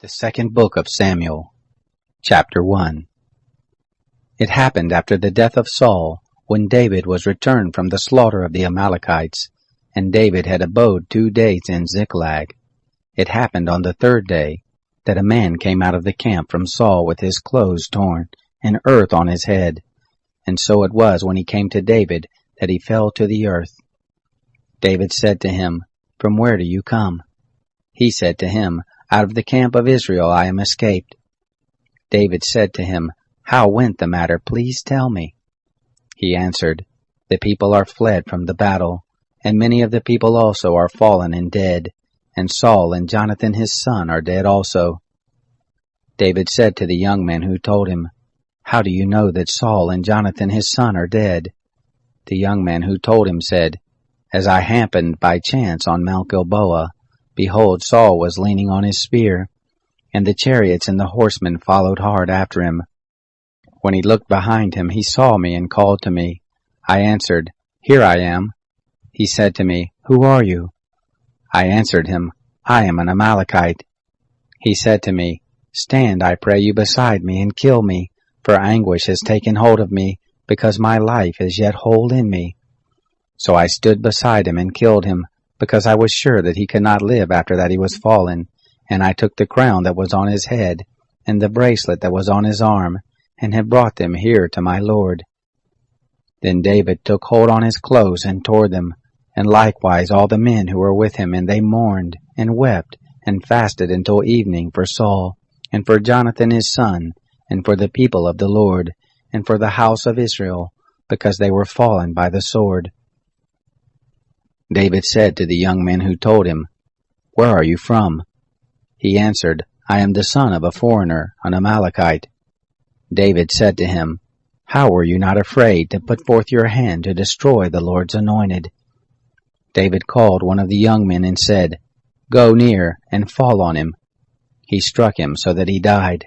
The second book of Samuel, chapter 1. It happened after the death of Saul, when David was returned from the slaughter of the Amalekites, and David had abode 2 days in Ziklag. It happened on the 3rd day, that a man came out of the camp from Saul with his clothes torn, and earth on his head. And so it was when he came to David, that he fell to the earth. David said to him, "From where do you come?" He said to him, "Out of the camp of Israel I am escaped." David said to him, "How went the matter? Please tell me." He answered, "The people are fled from the battle, and many of the people also are fallen and dead, and Saul and Jonathan his son are dead also." David said to the young man who told him, "How do you know that Saul and Jonathan his son are dead?" The young man who told him said, "As I happened by chance on Mount Gilboa, behold, Saul was leaning on his spear, and the chariots and the horsemen followed hard after him. When he looked behind him, he saw me and called to me. I answered, 'Here I am.' He said to me, 'Who are you?' I answered him, 'I am an Amalekite.' He said to me, 'Stand, I pray you, beside me and kill me, for anguish has taken hold of me, because my life is yet whole in me.' So I stood beside him and killed him, because I was sure that he could not live after that he was fallen. And I took the crown that was on his head, and the bracelet that was on his arm, and have brought them here to my lord." Then David took hold on his clothes and tore them, and likewise all the men who were with him, and they mourned, and wept, and fasted until evening for Saul, and for Jonathan his son, and for the people of the Lord, and for the house of Israel, because they were fallen by the sword. David said to the young men who told him, "Where are you from?" He answered, "I am the son of a foreigner, an Amalekite." David said to him, "How were you not afraid to put forth your hand to destroy the Lord's anointed?" David called one of the young men and said, "Go near and fall on him." He struck him so that he died.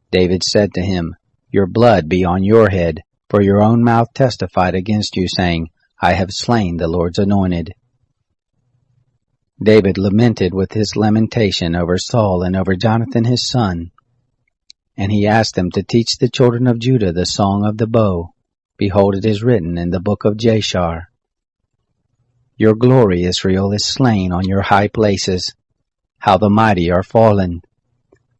David said to him, "Your blood be on your head, for your own mouth testified against you, saying, 'I have slain the Lord's anointed.'" David lamented with his lamentation over Saul and over Jonathan his son. And he asked them to teach the children of Judah the song of the bow. Behold, it is written in the book of Jashar, "Your glory, Israel, is slain on your high places. How the mighty are fallen.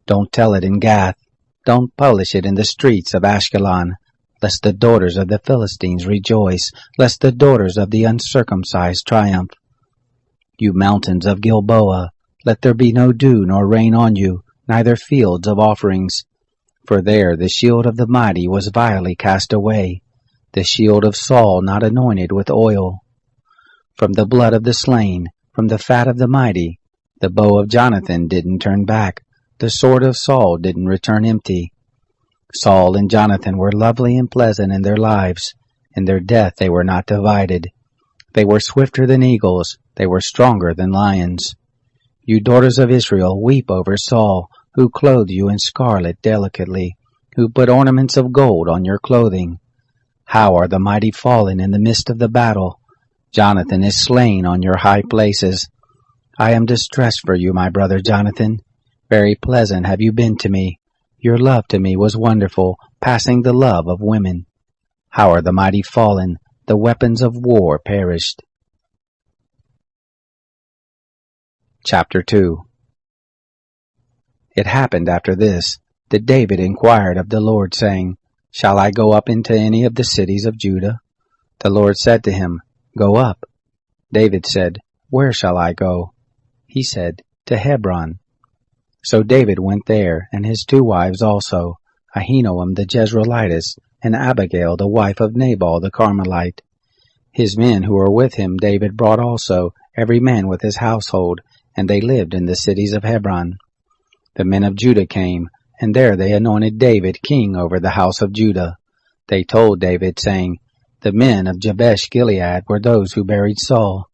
Don't tell it in Gath. Don't publish it in the streets of Ashkelon, lest the daughters of the Philistines rejoice, lest the daughters of the uncircumcised triumph. You mountains of Gilboa, let there be no dew nor rain on you, neither fields of offerings. For there the shield of the mighty was vilely cast away, the shield of Saul not anointed with oil. From the blood of the slain, from the fat of the mighty, the bow of Jonathan didn't turn back, the sword of Saul didn't return empty. Saul and Jonathan were lovely and pleasant in their lives. In their death they were not divided. They were swifter than eagles, they were stronger than lions. You daughters of Israel, weep over Saul, who clothed you in scarlet delicately, who put ornaments of gold on your clothing. How are the mighty fallen in the midst of the battle? Jonathan is slain on your high places. I am distressed for you, my brother Jonathan. Very pleasant have you been to me. Your love to me was wonderful, passing the love of women. How are the mighty fallen? The weapons of war perished. Chapter 2. It happened after this, that David inquired of the Lord, saying, "Shall I go up into any of the cities of Judah?" The Lord said to him, "Go up." David said, "Where shall I go?" He said, "To Hebron." So David went there, and his 2 wives also, Ahinoam the Jezreelitess, and Abigail the wife of Nabal the Carmelite. His men who were with him David brought also, every man with his household, and they lived in the cities of Hebron. The men of Judah came, and there they anointed David king over the house of Judah. They told David, saying, "The men of Jabesh Gilead were those who buried Saul."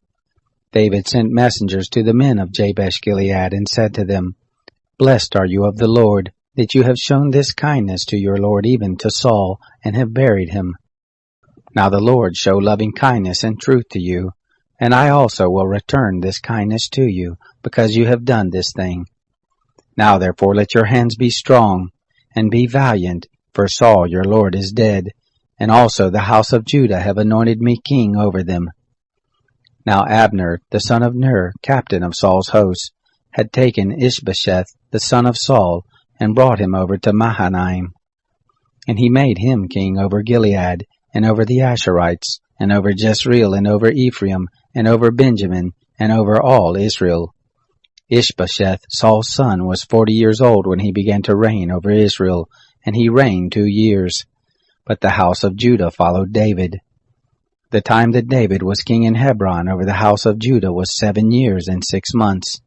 David sent messengers to the men of Jabesh Gilead, and said to them, "Blessed are you of the Lord, that you have shown this kindness to your Lord, even to Saul, and have buried him. Now the Lord show loving kindness and truth to you, and I also will return this kindness to you, because you have done this thing." Now therefore let your hands be strong, and be valiant, for Saul your lord is dead, and also the house of Judah have anointed me king over them. Now Abner, the son of Ner, captain of Saul's host, had taken Ishbosheth, the son of Saul, and brought him over to Mahanaim. And he made him king over Gilead, and over the Asherites, and over Jezreel, and over Ephraim, and over Benjamin, and over all Israel. Ishbosheth, Saul's son, was 40 years old when he began to reign over Israel, and he reigned 2 years. But the house of Judah followed David. The time that David was king in Hebron over the house of Judah was 7 years and 6 months.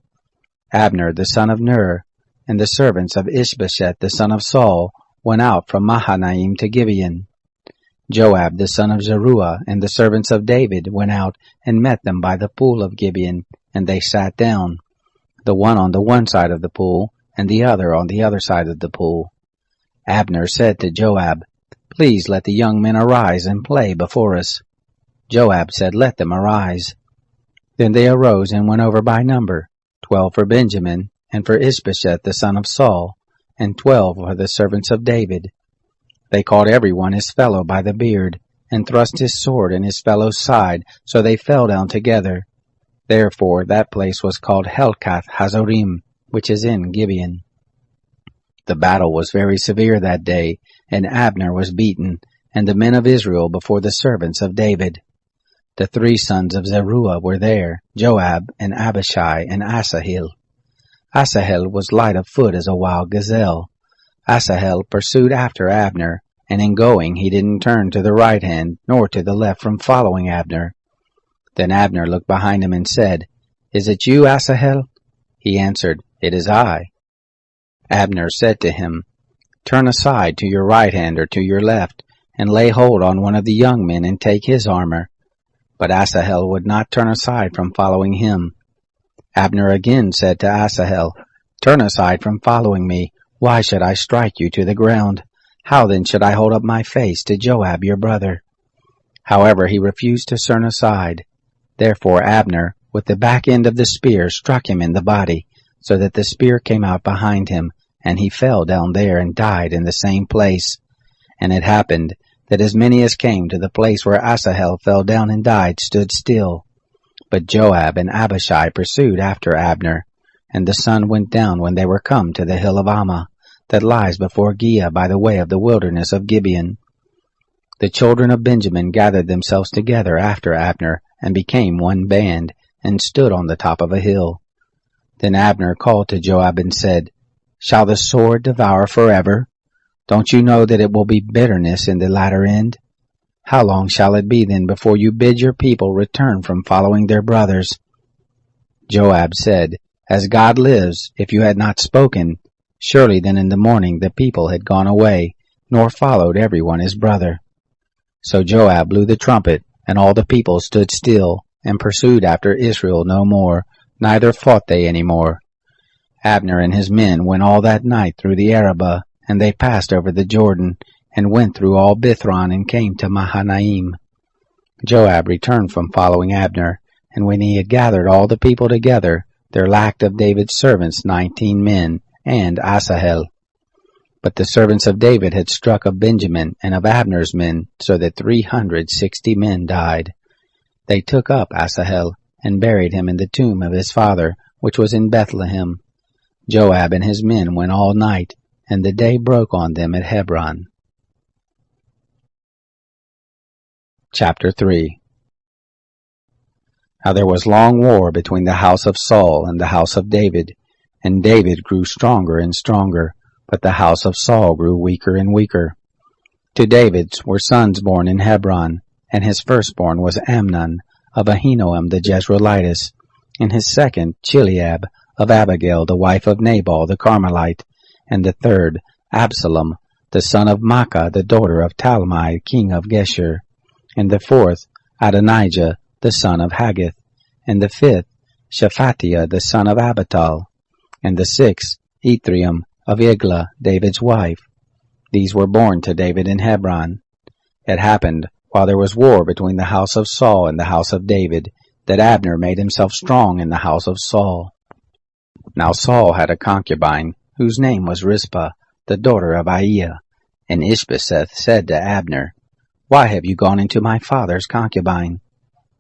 Abner, the son of Ner, and the servants of Ishbosheth, the son of Saul, went out from Mahanaim to Gibeon. Joab, the son of Zeruiah, and the servants of David went out and met them by the pool of Gibeon, and they sat down, the one on the one side of the pool, and the other on the other side of the pool. Abner said to Joab, "Please let the young men arise and play before us." Joab said, "Let them arise." Then they arose and went over by number, 12 for Benjamin, and for Ishbosheth the son of Saul, and 12 for the servants of David. They caught every one his fellow by the beard, and thrust his sword in his fellow's side, so they fell down together. Therefore that place was called Helkath Hazorim, which is in Gibeon. The battle was very severe that day, and Abner was beaten, and the men of Israel before the servants of David. The 3 sons of Zeruiah were there, Joab, and Abishai, and Asahel. Asahel was light of foot as a wild gazelle. Asahel pursued after Abner, and in going he didn't turn to the right hand nor to the left from following Abner. Then Abner looked behind him and said, "Is it you, Asahel?" He answered, "It is I." Abner said to him, "Turn aside to your right hand or to your left, and lay hold on one of the young men and take his armor." But Asahel would not turn aside from following him. Abner again said to Asahel, "Turn aside from following me. Why should I strike you to the ground? How then should I hold up my face to Joab your brother?" However, he refused to turn aside. Therefore Abner, with the back end of the spear, struck him in the body, so that the spear came out behind him, and he fell down there and died in the same place. And it happened that as many as came to the place where Asahel fell down and died stood still. But Joab and Abishai pursued after Abner, and the sun went down when they were come to the hill of Ammah, that lies before Giah by the way of the wilderness of Gibeon. The children of Benjamin gathered themselves together after Abner, and became one band, and stood on the top of a hill. Then Abner called to Joab and said, "Shall the sword devour forever? Don't you know that it will be bitterness in the latter end? How long shall it be then before you bid your people return from following their brothers?" Joab said, "As God lives, if you had not spoken, surely then in the morning the people had gone away, nor followed every one his brother." So Joab blew the trumpet, and all the people stood still, and pursued after Israel no more, neither fought they any more. Abner and his men went all that night through the Arabah, and they passed over the Jordan, and went through all Bithron, and came to Mahanaim. Joab returned from following Abner, and when he had gathered all the people together, there lacked of David's servants 19 men, and Asahel. But the servants of David had struck of Benjamin and of Abner's men, so that 360 men died. They took up Asahel, and buried him in the tomb of his father, which was in Bethlehem. Joab and his men went all night, and the day broke on them at Hebron. Chapter 3. Now there was long war between the house of Saul and the house of David, and David grew stronger and stronger, but the house of Saul grew weaker and weaker. To David were sons born in Hebron, and his firstborn was Amnon, of Ahinoam the Jezreelitess, and his second Chileab, of Abigail the wife of Nabal the Carmelite, and the third Absalom, the son of Maacah the daughter of Talmai king of Geshur, and the fourth Adonijah the son of Haggith, and the fifth Shephatiah the son of Abital, and the sixth Ithream of Eglah David's wife. These were born to David in Hebron. It happened, while there was war between the house of Saul and the house of David, that Abner made himself strong in the house of Saul. Now Saul had a concubine, whose name was Rizpah, the daughter of Aiah. And Ishbosheth said to Abner, Why have you gone into my father's concubine?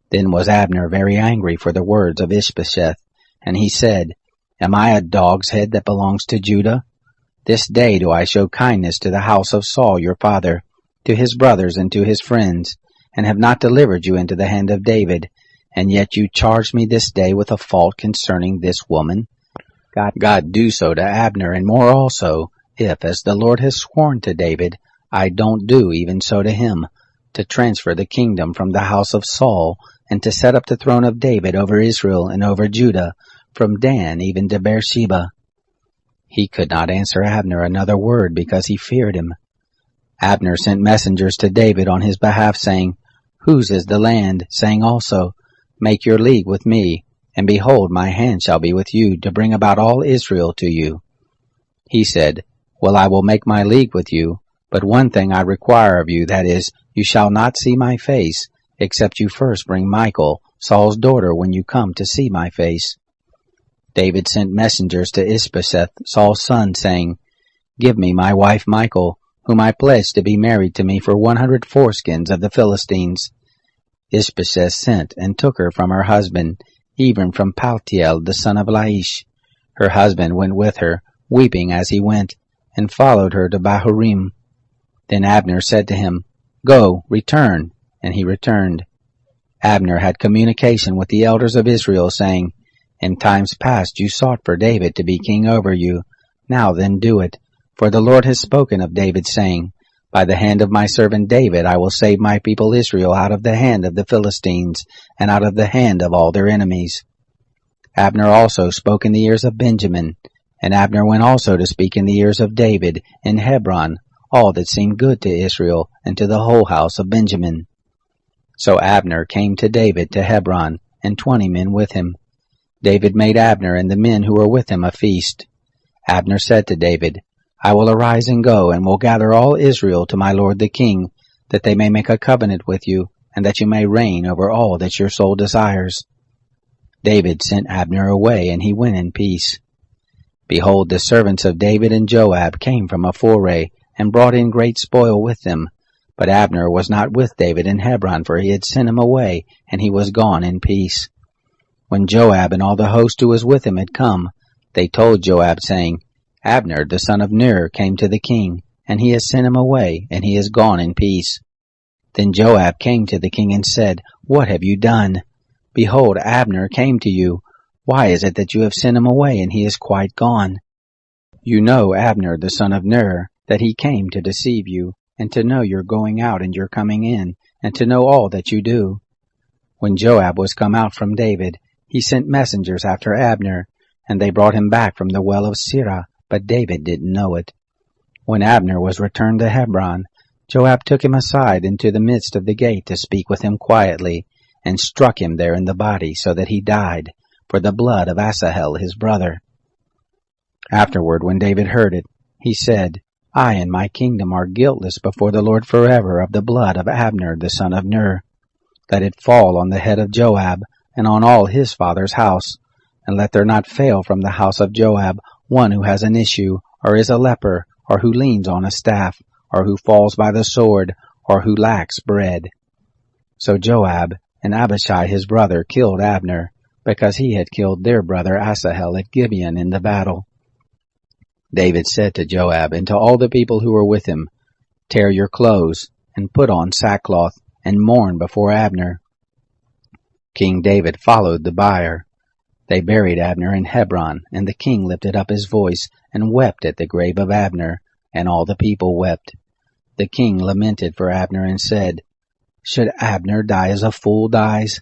Then was Abner very angry for the words of Ishbosheth, and he said, Am I a dog's head that belongs to Judah? This day do I show kindness to the house of Saul your father, to his brothers and to his friends, and have not delivered you into the hand of David, and yet you charge me this day with a fault concerning this woman. God do so to Abner, and more also, if, as the Lord has sworn to David, I don't do even so to him, to transfer the kingdom from the house of Saul, and to set up the throne of David over Israel and over Judah, from Dan even to Beersheba. He could not answer Abner another word, because he feared him. Abner sent messengers to David on his behalf, saying, Whose is the land? Saying also, Make your league with me, and behold, my hand shall be with you, to bring about all Israel to you. He said, Well, I will make my league with you, but one thing I require of you, that is, you shall not see my face, except you first bring Michal, Saul's daughter, when you come to see my face. David sent messengers to Ishbosheth, Saul's son, saying, Give me my wife Michal, whom I pledged to be married to me for 100 foreskins of the Philistines. Ishbosheth sent and took her from her husband, even from Paltiel the son of Laish. Her husband went with her, weeping as he went, and followed her to Bahurim. Then Abner said to him, Go, return. And he returned. Abner had communication with the elders of Israel, saying, In times past you sought for David to be king over you. Now then do it. For the Lord has spoken of David, saying, By the hand of my servant David I will save my people Israel out of the hand of the Philistines, and out of the hand of all their enemies. Abner also spoke in the ears of Benjamin, and Abner went also to speak in the ears of David in Hebron, all that seemed good to Israel, and to the whole house of Benjamin. So Abner came to David to Hebron, and 20 men with him. David made Abner and the men who were with him a feast. Abner said to David, I will arise and go, and will gather all Israel to my lord the king, that they may make a covenant with you, and that you may reign over all that your soul desires. David sent Abner away, and he went in peace. Behold, the servants of David and Joab came from a foray, and brought in great spoil with them. But Abner was not with David in Hebron, for he had sent him away, and he was gone in peace. When Joab and all the host who was with him had come, they told Joab, saying, Abner the son of Ner came to the king, and he has sent him away, and he is gone in peace. Then Joab came to the king and said, What have you done? Behold, Abner came to you. Why is it that you have sent him away, and he is quite gone? You know Abner the son of Ner, that he came to deceive you, and to know your going out and your coming in, and to know all that you do. When Joab was come out from David, he sent messengers after Abner, and they brought him back from the well of Sirah, but David didn't know it. When Abner was returned to Hebron, Joab took him aside into the midst of the gate to speak with him quietly, and struck him there in the body, so that he died, for the blood of Asahel his brother. Afterward, when David heard it, he said, I and my kingdom are guiltless before the Lord forever of the blood of Abner the son of Ner. Let it fall on the head of Joab, and on all his father's house, and let there not fail from the house of Joab one who has an issue, or is a leper, or who leans on a staff, or who falls by the sword, or who lacks bread. So Joab and Abishai his brother killed Abner, because he had killed their brother Asahel at Gibeon in the battle. David said to Joab and to all the people who were with him, Tear your clothes, and put on sackcloth, and mourn before Abner. King David followed the bier. They buried Abner in Hebron, and the king lifted up his voice, and wept at the grave of Abner, and all the people wept. The king lamented for Abner, and said, Should Abner die as a fool dies?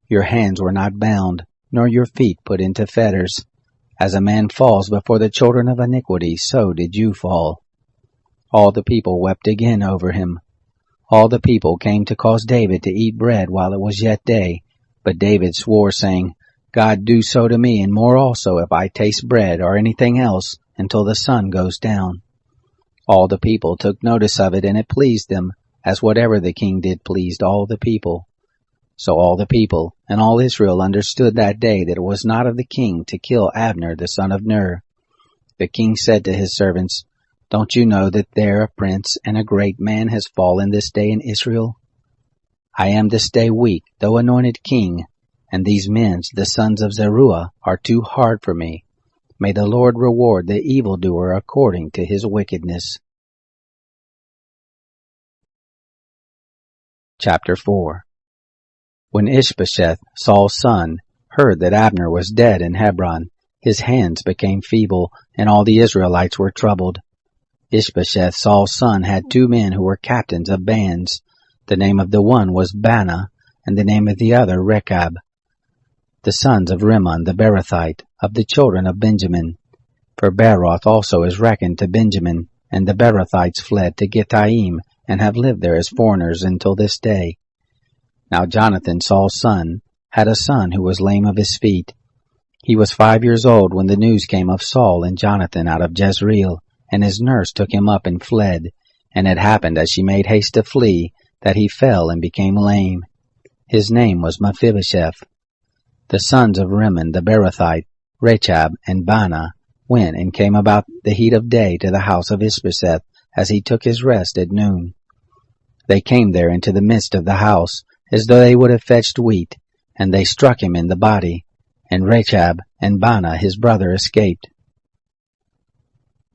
Your hands were not bound, nor your feet put into fetters. As a man falls before the children of iniquity, so did you fall. All the people wept again over him. All the people came to cause David to eat bread while it was yet day. But David swore, saying, God do so to me, and more also, if I taste bread or anything else, until the sun goes down. All the people took notice of it, and it pleased them, as whatever the king did pleased all the people. So all the people and all Israel understood that day that it was not of the king to kill Abner the son of Ner. The king said to his servants, Don't you know that there a prince and a great man has fallen this day in Israel? I am this day weak, though anointed king, and these men, the sons of Zeruiah, are too hard for me. May the Lord reward the evildoer according to his wickedness. Chapter 4. When Ishbosheth, Saul's son, heard that Abner was dead in Hebron, his hands became feeble, and all the Israelites were troubled. Ishbosheth, Saul's son, had 2 men who were captains of bands. The name of the one was Baanah, and the name of the other Rechab, the sons of Rimmon the Beerothite, of the children of Benjamin. For Beeroth also is reckoned to Benjamin, and the Beerothites fled to Gittaim, and have lived there as foreigners until this day. Now Jonathan, Saul's son, had a son who was lame of his feet. He was 5 years old when the news came of Saul and Jonathan out of Jezreel, and his nurse took him up and fled. And it happened, as she made haste to flee, that he fell and became lame. His name was Mephibosheth. The sons of Rimmon the Beerothite, Rechab and Baanah, went and came about the heat of day to the house of Ishbosheth, as he took his rest at noon. They came there into the midst of the house, as though they would have fetched wheat, and they struck him in the body, and Rechab and Baanah his brother escaped.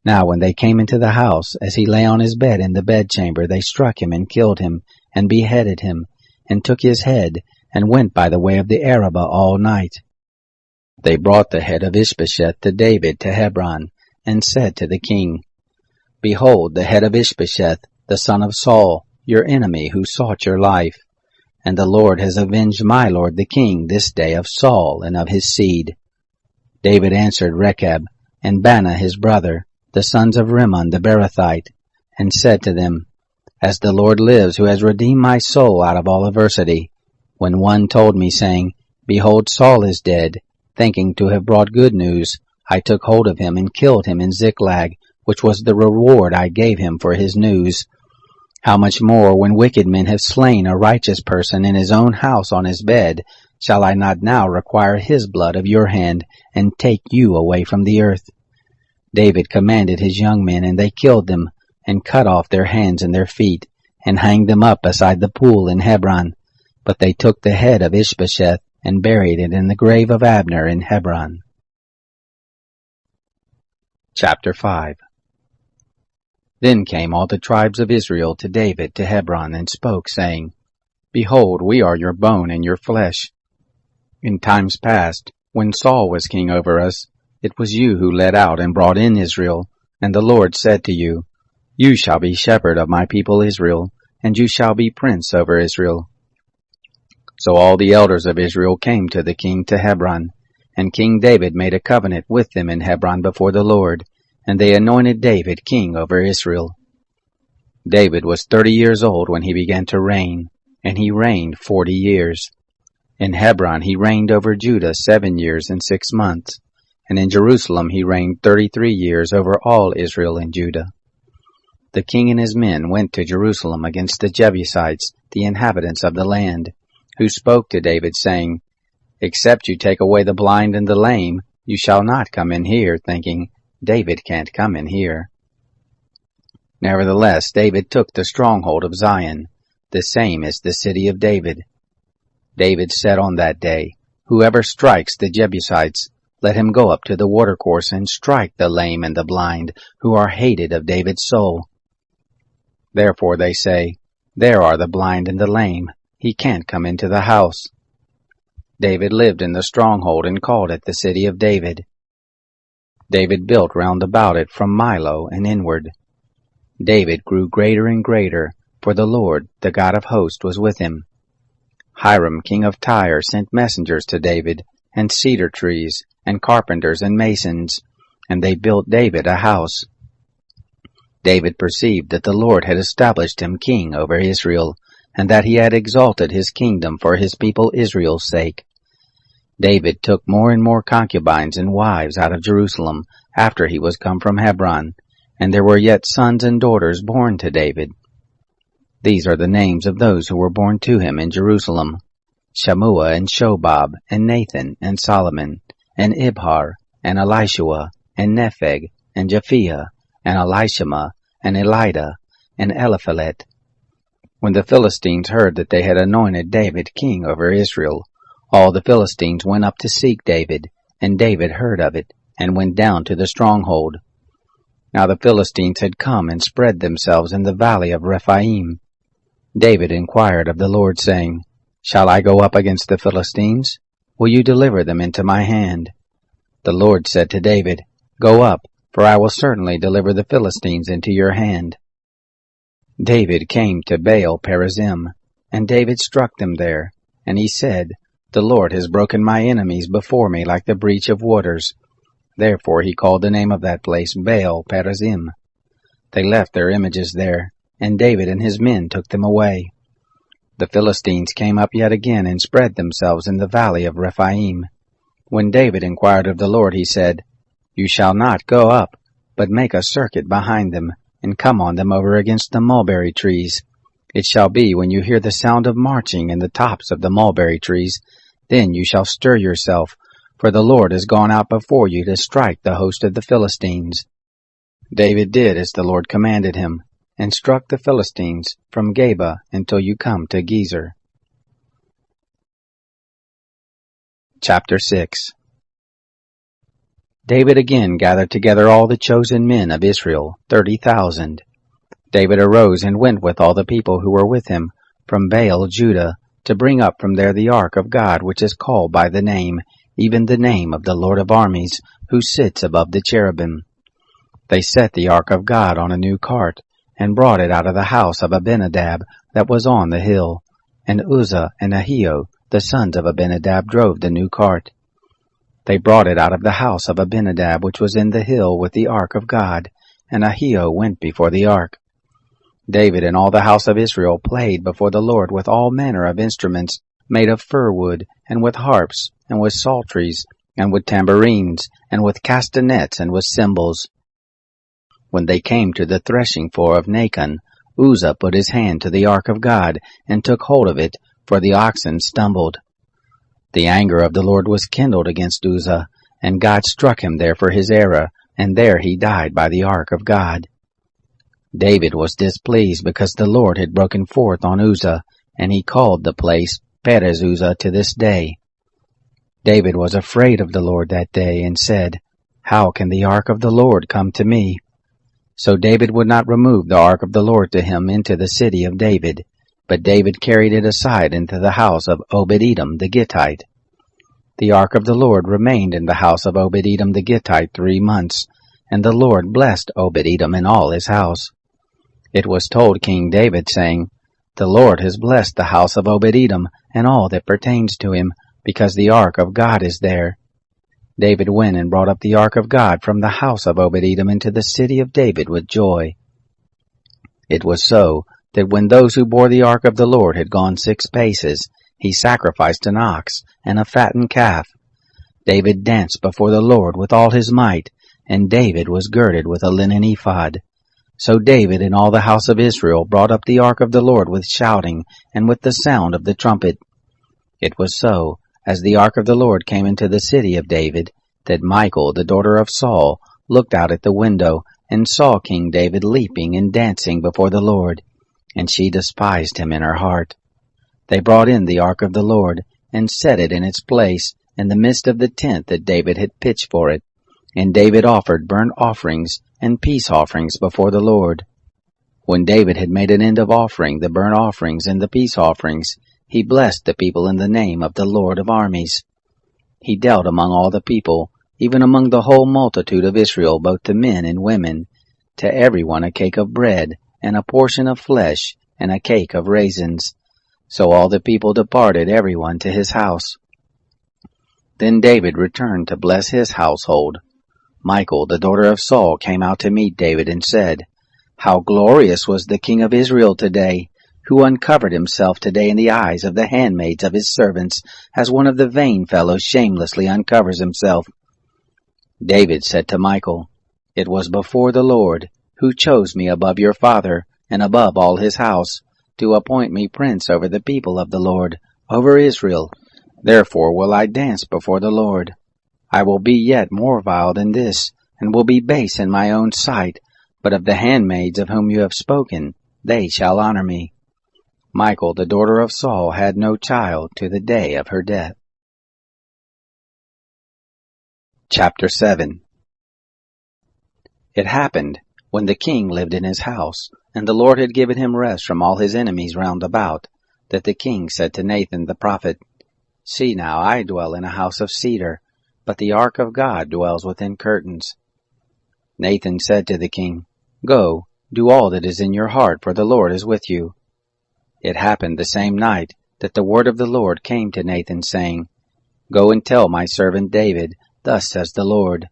Now when they came into the house, as he lay on his bed in the bedchamber, they struck him and killed him, and beheaded him, and took his head, and went by the way of the Arabah all night. They brought the head of Ishbosheth to David to Hebron, and said to the king, Behold, the head of Ishbosheth, the son of Saul, your enemy, who sought your life. And the Lord has avenged my lord the king this day of Saul and of his seed. David answered Rechab and Baanah his brother, the sons of Rimmon the Beerothite, and said to them, As the Lord lives, who has redeemed my soul out of all adversity, when one told me, saying, Behold, Saul is dead, thinking to have brought good news, I took hold of him and killed him in Ziklag, which was the reward I gave him for his news. How much more, when wicked men have slain a righteous person in his own house on his bed, shall I not now require his blood of your hand, and take you away from the earth? David commanded his young men, and they killed them, and cut off their hands and their feet, and hanged them up beside the pool in Hebron. But they took the head of Ishbosheth, and buried it in the grave of Abner in Hebron. Chapter 5. Then came all the tribes of Israel to David to Hebron, and spoke, saying, Behold, we are your bone and your flesh. In times past, when Saul was king over us, it was you who led out and brought in Israel, and the Lord said to you, You shall be shepherd of my people Israel, and you shall be prince over Israel. So all the elders of Israel came to the king to Hebron, and King David made a covenant with them in Hebron before the Lord, and they anointed David king over Israel. David was 30 years old when he began to reign, and he reigned 40 years. In Hebron he reigned over Judah 7 years and 6 months, and in Jerusalem he reigned 33 years over all Israel and Judah. The king and his men went to Jerusalem against the Jebusites, the inhabitants of the land, who spoke to David, saying, Except you take away the blind and the lame, you shall not come in here, thinking, David can't come in here. Nevertheless, David took the stronghold of Zion, the same as the city of David. David said on that day, Whoever strikes the Jebusites, let him go up to the watercourse and strike the lame and the blind, who are hated of David's soul. Therefore they say, There are the blind and the lame, he can't come into the house. David lived in the stronghold and called it the city of David. David built round about it from Milo and inward. David grew greater and greater, for the Lord, the God of hosts, was with him. Hiram, king of Tyre, sent messengers to David, and cedar trees, and carpenters and masons, and they built David a house. David perceived that the Lord had established him king over Israel, and that he had exalted his kingdom for his people Israel's sake. David took more and more concubines and wives out of Jerusalem after he was come from Hebron, and there were yet sons and daughters born to David. These are the names of those who were born to him in Jerusalem: Shammua and Shobab, and Nathan, and Solomon, and Ibhar, and Elishua, and Nepheg, and Japhia, and Elishama, and Elida, and Eliphalet. When the Philistines heard that they had anointed David king over Israel, all the Philistines went up to seek David, and David heard of it, and went down to the stronghold. Now the Philistines had come and spread themselves in the valley of Rephaim. David inquired of the Lord, saying, Shall I go up against the Philistines? Will you deliver them into my hand? The Lord said to David, Go up, for I will certainly deliver the Philistines into your hand. David came to Baal Perazim, and David struck them there, and he said, The Lord has broken my enemies before me like the breach of waters. Therefore he called the name of that place Baal Perazim. They left their images there, and David and his men took them away. The Philistines came up yet again and spread themselves in the valley of Rephaim. When David inquired of the Lord, he said, You shall not go up, but make a circuit behind them, and come on them over against the mulberry trees. It shall be, when you hear the sound of marching in the tops of the mulberry trees, then you shall stir yourself, for the Lord has gone out before you to strike the host of the Philistines. David did as the Lord commanded him, and struck the Philistines from Geba until you come to Gezer. Chapter 6. David again gathered together all the chosen men of Israel, 30,000. David arose and went with all the people who were with him from Baal, Judah, to bring up from there the ark of God, which is called by the name, even the name of the Lord of armies, who sits above the cherubim. They set the ark of God on a new cart, and brought it out of the house of Abinadab that was on the hill. And Uzzah and Ahio, the sons of Abinadab, drove the new cart. They brought it out of the house of Abinadab which was in the hill with the ark of God, and Ahio went before the ark. David and all the house of Israel played before the Lord with all manner of instruments made of fir wood, and with harps, and with psalteries, and with tambourines, and with castanets, and with cymbals. When they came to the threshing floor of Nacon, Uzzah put his hand to the ark of God, and took hold of it, for the oxen stumbled. The anger of the Lord was kindled against Uzzah, and God struck him there for his error, and there he died by the ark of God. David was displeased because the Lord had broken forth on Uzzah, and he called the place Perez Uzzah to this day. David was afraid of the Lord that day, and said, How can the ark of the Lord come to me? So David would not remove the ark of the Lord to him into the city of David, but David carried it aside into the house of Obed-Edom the Gittite. The ark of the Lord remained in the house of Obed-Edom the Gittite 3 months, and the Lord blessed Obed-Edom and all his house. It was told King David, saying, The Lord has blessed the house of Obed-Edom and all that pertains to him, because the ark of God is there. David went and brought up the ark of God from the house of Obed-Edom into the city of David with joy. It was so that when those who bore the ark of the Lord had gone 6 paces, he sacrificed an ox and a fattened calf. David danced before the Lord with all his might, and David was girded with a linen ephod. So David and all the house of Israel brought up the ark of the Lord with shouting and with the sound of the trumpet. It was so, as the ark of the Lord came into the city of David, that Michal, the daughter of Saul, looked out at the window, and saw King David leaping and dancing before the Lord, and she despised him in her heart. They brought in the ark of the Lord, and set it in its place, in the midst of the tent that David had pitched for it. And David offered burnt offerings and peace offerings before the Lord. When David had made an end of offering the burnt offerings and the peace offerings, he blessed the people in the name of the Lord of armies. He dealt among all the people, even among the whole multitude of Israel, both to men and women, to every one a cake of bread, and a portion of flesh, and a cake of raisins. So all the people departed, every one to his house. Then David returned to bless his household. Michal, the daughter of Saul, came out to meet David and said, How glorious was the king of Israel today, who uncovered himself today in the eyes of the handmaids of his servants, as one of the vain fellows shamelessly uncovers himself. David said to Michal, It was before the Lord, who chose me above your father, and above all his house, to appoint me prince over the people of the Lord, over Israel. Therefore will I dance before the Lord. I will be yet more vile than this, and will be base in my own sight. But of the handmaids of whom you have spoken, they shall honor me. Michal, the daughter of Saul, had no child to the day of her death. Chapter 7. It happened, when the king lived in his house, and the Lord had given him rest from all his enemies round about, that the king said to Nathan the prophet, See now, I dwell in a house of cedar, but the ark of God dwells within curtains. Nathan said to the king, Go, do all that is in your heart, for the Lord is with you. It happened the same night that the word of the Lord came to Nathan, saying, Go and tell my servant David, Thus says the Lord,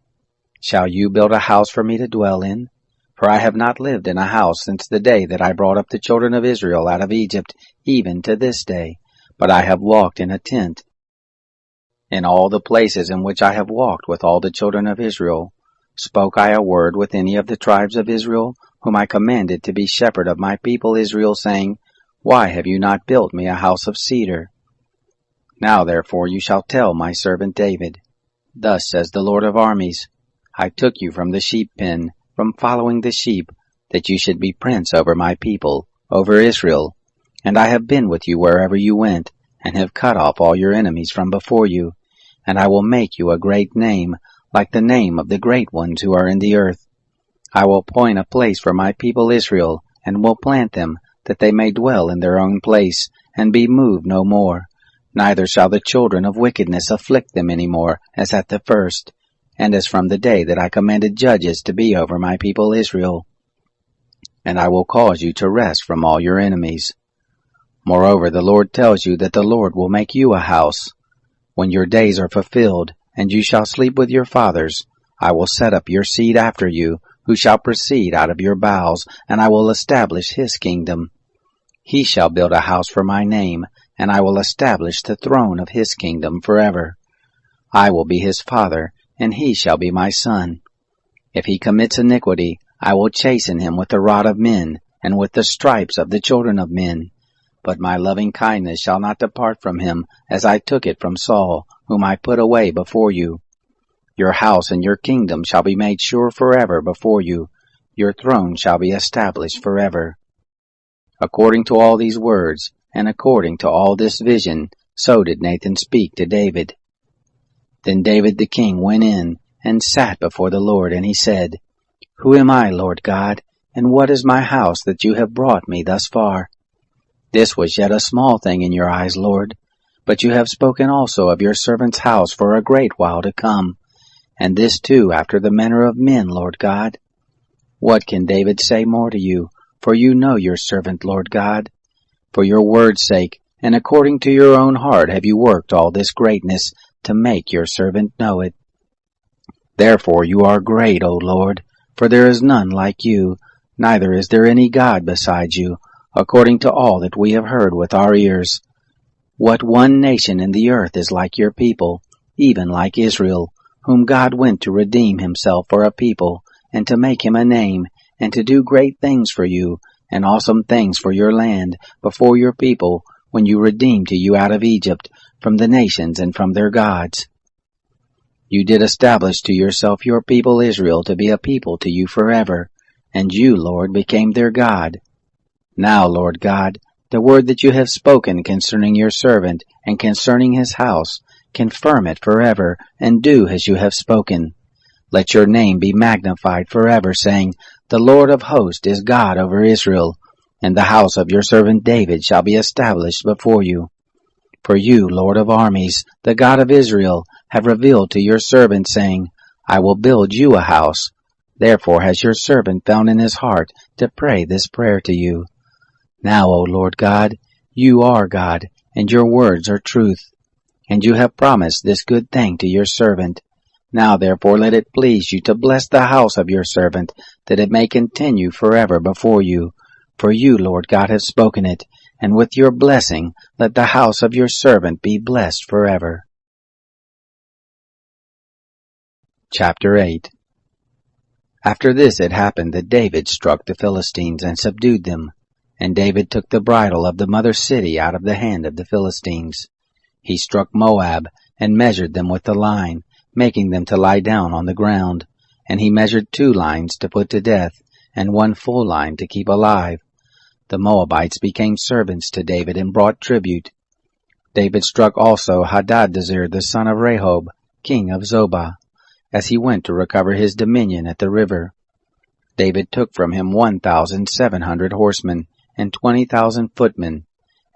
Shall you build a house for me to dwell in? For I have not lived in a house since the day that I brought up the children of Israel out of Egypt, even to this day, but I have walked in a tent. In all the places in which I have walked with all the children of Israel, spoke I a word with any of the tribes of Israel, whom I commanded to be shepherd of my people Israel, saying, Why have you not built me a house of cedar? Now therefore you shall tell my servant David, Thus says the Lord of armies, I took you from the sheep pen, from following the sheep, that you should be prince over my people, over Israel. And I have been with you wherever you went, and have cut off all your enemies from before you. And I will make you a great name, like the name of the great ones who are in the earth. I will appoint a place for my people Israel, and will plant them, that they may dwell in their own place, and be moved no more. Neither shall the children of wickedness afflict them any more, as at the first, and as from the day that I commanded judges to be over my people Israel. And I will cause you to rest from all your enemies. Moreover, the Lord tells you that the Lord will make you a house. When your days are fulfilled, and you shall sleep with your fathers, I will set up your seed after you, who shall proceed out of your bowels, and I will establish his kingdom. He shall build a house for my name, and I will establish the throne of his kingdom forever. I will be his father, and he shall be my son. If he commits iniquity, I will chasten him with the rod of men, and with the stripes of the children of men. But my loving kindness shall not depart from him, as I took it from Saul, whom I put away before you. Your house and your kingdom shall be made sure forever before you. Your throne shall be established forever. According to all these words, and according to all this vision, so did Nathan speak to David. Then David the king went in, and sat before the Lord, and he said, Who am I, Lord God, and what is my house that you have brought me thus far? This was yet a small thing in your eyes, Lord, but you have spoken also of your servant's house for a great while to come, and this too after the manner of men, Lord God. What can David say more to you? For you know your servant, Lord God. For your word's sake, and according to your own heart have you worked all this greatness, to make your servant know it. Therefore you are great, O Lord, for there is none like you, neither is there any God besides you, according to all that we have heard with our ears. What one nation in the earth is like your people, even like Israel, whom God went to redeem himself for a people, and to make him a name, and to do great things for you, and awesome things for your land, before your people, when you redeemed to you out of Egypt, from the nations and from their gods. You did establish to yourself your people Israel to be a people to you forever, and you, Lord, became their God. Now, Lord God, the word that you have spoken concerning your servant and concerning his house, confirm it forever, and do as you have spoken. Let your name be magnified forever, saying, The Lord of hosts is God over Israel, and the house of your servant David shall be established before you. For you, Lord of armies, the God of Israel, have revealed to your servant, saying, I will build you a house. Therefore has your servant found in his heart to pray this prayer to you. Now, O Lord God, you are God, and your words are truth. And you have promised this good thing to your servant. Now therefore let it please you to bless the house of your servant, that it may continue forever before you. For you, Lord God, have spoken it, and with your blessing let the house of your servant be blessed forever. Chapter 8. After this it happened that David struck the Philistines and subdued them. And David took the bridle of the mother city out of the hand of the Philistines. He struck Moab, and measured them with the line, making them to lie down on the ground. And he measured 2 lines to put to death, and 1 full line to keep alive. The Moabites became servants to David and brought tribute. David struck also Hadadezer the son of Rehob, king of Zobah, as he went to recover his dominion at the river. David took from him 1,700 horsemen, and 20,000 footmen.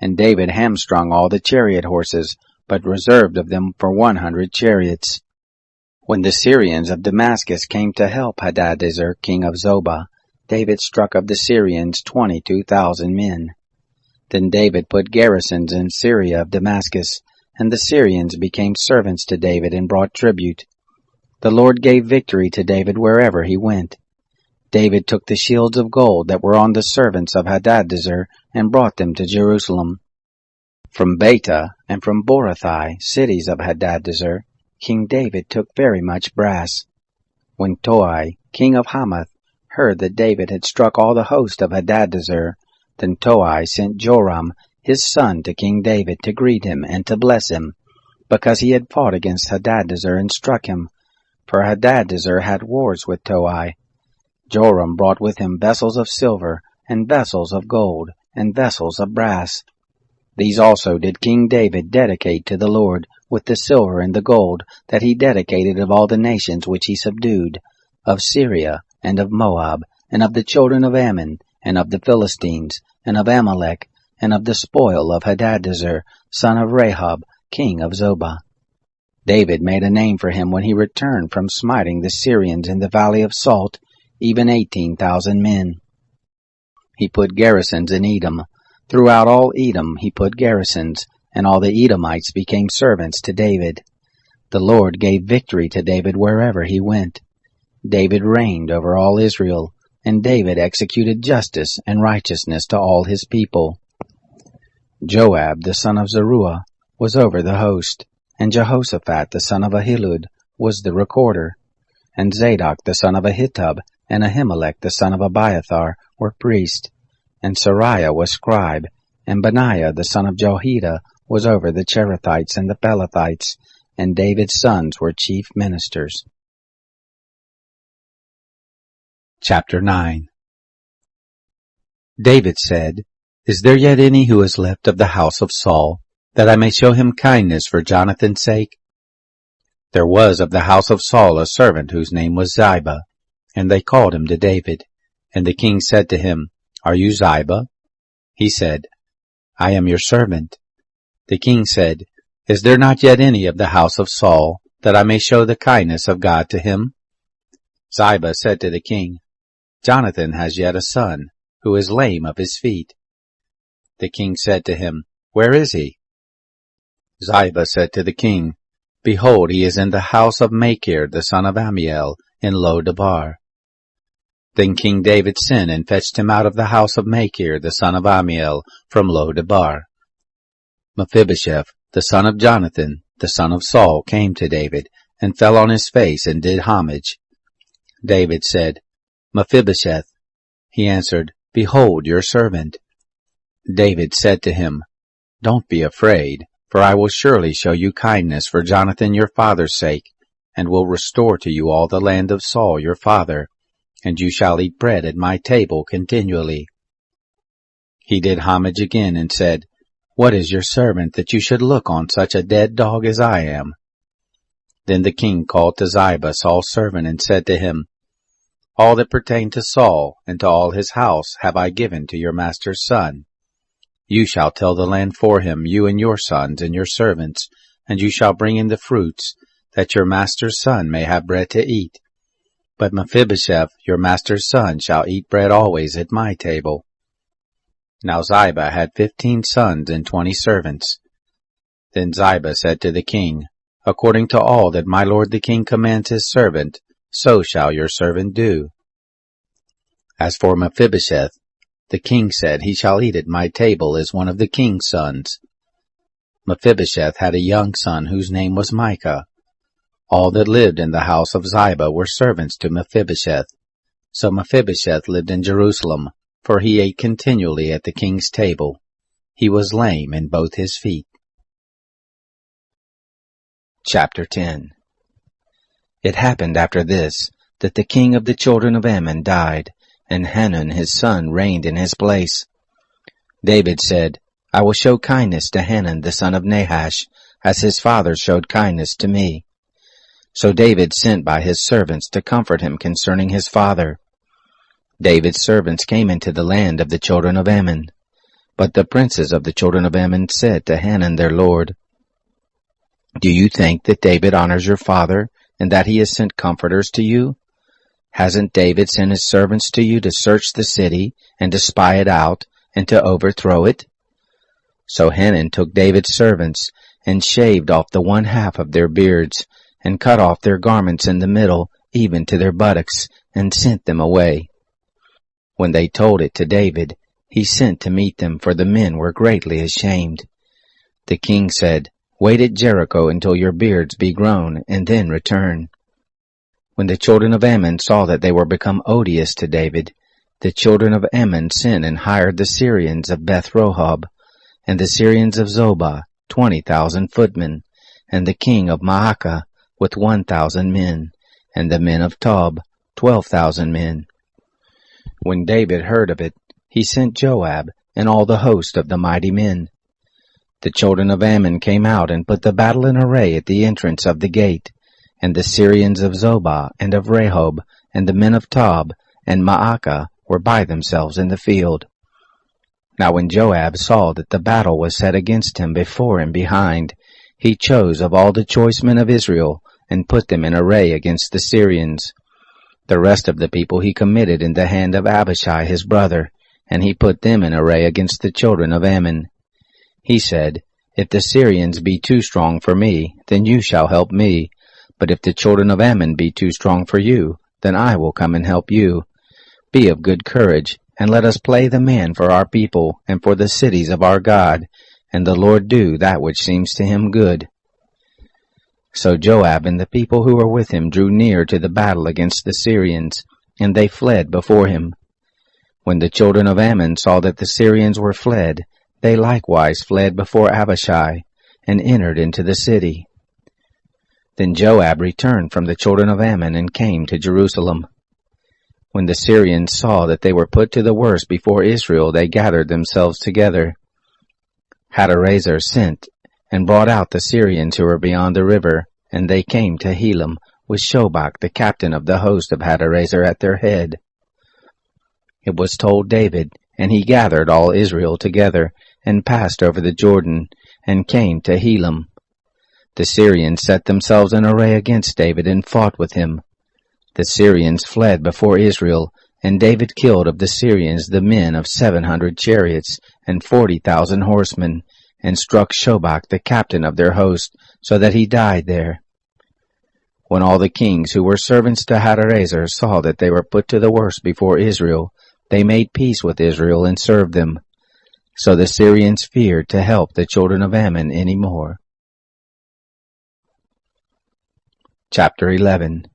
And David hamstrung all the chariot horses, but reserved of them for 100 chariots. When the Syrians of Damascus came to help Hadadezer king of Zobah, David struck of the Syrians 22,000 men. Then David put garrisons in Syria of Damascus, and the Syrians became servants to David and brought tribute. The Lord gave victory to David wherever he went. David took the shields of gold that were on the servants of Hadadezer and brought them to Jerusalem. From Beta and from Borathai, cities of Hadadezer, King David took very much brass. When Toi, king of Hamath, heard that David had struck all the host of Hadadezer, then Toi sent Joram, his son, to King David to greet him and to bless him, because he had fought against Hadadezer and struck him, for Hadadezer had wars with Toi. Joram brought with him vessels of silver, and vessels of gold, and vessels of brass. These also did King David dedicate to the Lord, with the silver and the gold that he dedicated of all the nations which he subdued, of Syria, and of Moab, and of the children of Ammon, and of the Philistines, and of Amalek, and of the spoil of Hadadezer, son of Rehob, king of Zobah. David made a name for him when he returned from smiting the Syrians in the valley of Salt, even 18,000 men. He put garrisons in Edom. Throughout all Edom he put garrisons, and all the Edomites became servants to David. The Lord gave victory to David wherever he went. David reigned over all Israel, and David executed justice and righteousness to all his people. Joab the son of Zeruiah was over the host, and Jehoshaphat the son of Ahilud was the recorder, and Zadok the son of Ahitub and Ahimelech the son of Abiathar were priests, and Sariah was scribe, and Benaiah the son of Jehoiada was over the Cherethites and the Pelethites, and David's sons were chief ministers. Chapter 9. David said, Is there yet any who is left of the house of Saul, that I may show him kindness for Jonathan's sake? There was of the house of Saul a servant whose name was Ziba, and they called him to David. And the king said to him, Are you Ziba? He said, I am your servant. The king said, Is there not yet any of the house of Saul, that I may show the kindness of God to him? Ziba said to the king, Jonathan has yet a son, who is lame of his feet. The king said to him, Where is he? Ziba said to the king, Behold, he is in the house of Machir the son of Ammiel, in Lo-debar. Then King David sent and fetched him out of the house of Machir the son of Ammiel, from Lo-debar. Mephibosheth, the son of Jonathan, the son of Saul, came to David, and fell on his face and did homage. David said, Mephibosheth. He answered, Behold your servant. David said to him, Don't be afraid, for I will surely show you kindness for Jonathan your father's sake, and will restore to you all the land of Saul your father, and you shall eat bread at my table continually. He did homage again and said, What is your servant that you should look on such a dead dog as I am? Then the king called to Ziba Saul's servant and said to him, All that pertained to Saul and to all his house have I given to your master's son. You shall till the land for him, you and your sons and your servants, and you shall bring in the fruits, that your master's son may have bread to eat. But Mephibosheth, your master's son, shall eat bread always at my table. Now Ziba had 15 sons and 20 servants. Then Ziba said to the king, According to all that my lord the king commands his servant, so shall your servant do. As for Mephibosheth, the king said, He shall eat at my table as one of the king's sons. Mephibosheth had a young son whose name was Micah. All that lived in the house of Ziba were servants to Mephibosheth. So Mephibosheth lived in Jerusalem, for he ate continually at the king's table. He was lame in both his feet. Chapter 10. It happened after this, that the king of the children of Ammon died, and Hanun his son reigned in his place. David said, I will show kindness to Hanun the son of Nahash, as his father showed kindness to me. So David sent by his servants to comfort him concerning his father. David's servants came into the land of the children of Ammon. But the princes of the children of Ammon said to Hanun their lord, Do you think that David honors your father, and that he has sent comforters to you? Hasn't David sent his servants to you to search the city, and to spy it out, and to overthrow it? So Hanun took David's servants, and shaved off the one half of their beards, and cut off their garments in the middle, even to their buttocks, and sent them away. When they told it to David, he sent to meet them, for the men were greatly ashamed. The king said, Wait at Jericho until your beards be grown, and then return. When the children of Ammon saw that they were become odious to David, the children of Ammon sent and hired the Syrians of Beth-Rehob, and the Syrians of Zobah, 20,000 footmen, and the king of Maacah with 1,000 men, and the men of Tob, 12,000 men. When David heard of it, he sent Joab and all the host of the mighty men. The children of Ammon came out and put the battle in array at the entrance of the gate, and the Syrians of Zobah and of Rehob and the men of Tob and Maacah were by themselves in the field. Now when Joab saw that the battle was set against him before and behind, he chose of all the choice men of Israel, and put them in array against the Syrians. The rest of the people he committed in the hand of Abishai his brother, and he put them in array against the children of Ammon. He said, If the Syrians be too strong for me, then you shall help me. But if the children of Ammon be too strong for you, then I will come and help you. Be of good courage, and let us play the man for our people, and for the cities of our God, and the Lord do that which seems to him good. So Joab and the people who were with him drew near to the battle against the Syrians, and they fled before him. When the children of Ammon saw that the Syrians were fled, they likewise fled before Abishai, and entered into the city. Then Joab returned from the children of Ammon, and came to Jerusalem. When the Syrians saw that they were put to the worse before Israel, they gathered themselves together. Hadarezer sent, and brought out the Syrians who were beyond the river, and they came to Helam, with Shobach the captain of the host of Hadarezer at their head. It was told David, and he gathered all Israel together, and passed over the Jordan, and came to Helam. The Syrians set themselves in array against David, and fought with him. The Syrians fled before Israel, and David killed of the Syrians the men of 700 chariots, and 40,000 horsemen, and struck Shobach the captain of their host, so that he died there. When all the kings who were servants to Hadarezer saw that they were put to the worse before Israel, they made peace with Israel and served them. So the Syrians feared to help the children of Ammon any more. Chapter 11.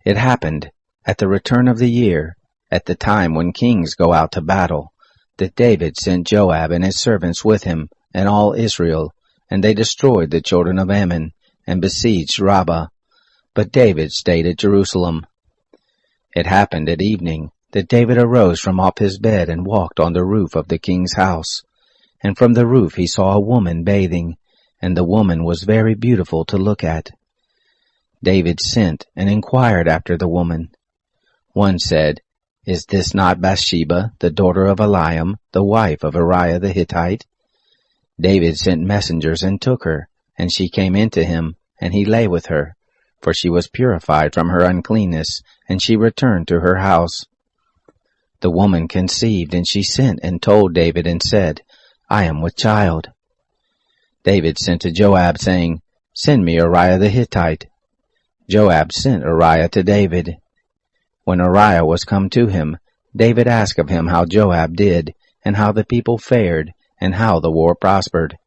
It happened, at the return of the year, at the time when kings go out to battle, that David sent Joab and his servants with him, and all Israel, and they destroyed the children of Ammon, and besieged Rabbah. But David stayed at Jerusalem. It happened at evening, that David arose from off his bed, and walked on the roof of the king's house. And from the roof he saw a woman bathing, and the woman was very beautiful to look at. David sent and inquired after the woman. One said, Is this not Bathsheba, the daughter of Eliam, the wife of Uriah the Hittite? David sent messengers and took her, and she came into him, and he lay with her, for she was purified from her uncleanness, and she returned to her house. The woman conceived, and she sent and told David, and said, I am with child. David sent to Joab, saying, Send me Uriah the Hittite. Joab sent Uriah to David. When Uriah was come to him, David asked of him how Joab did, and how the people fared, and how the war prospered.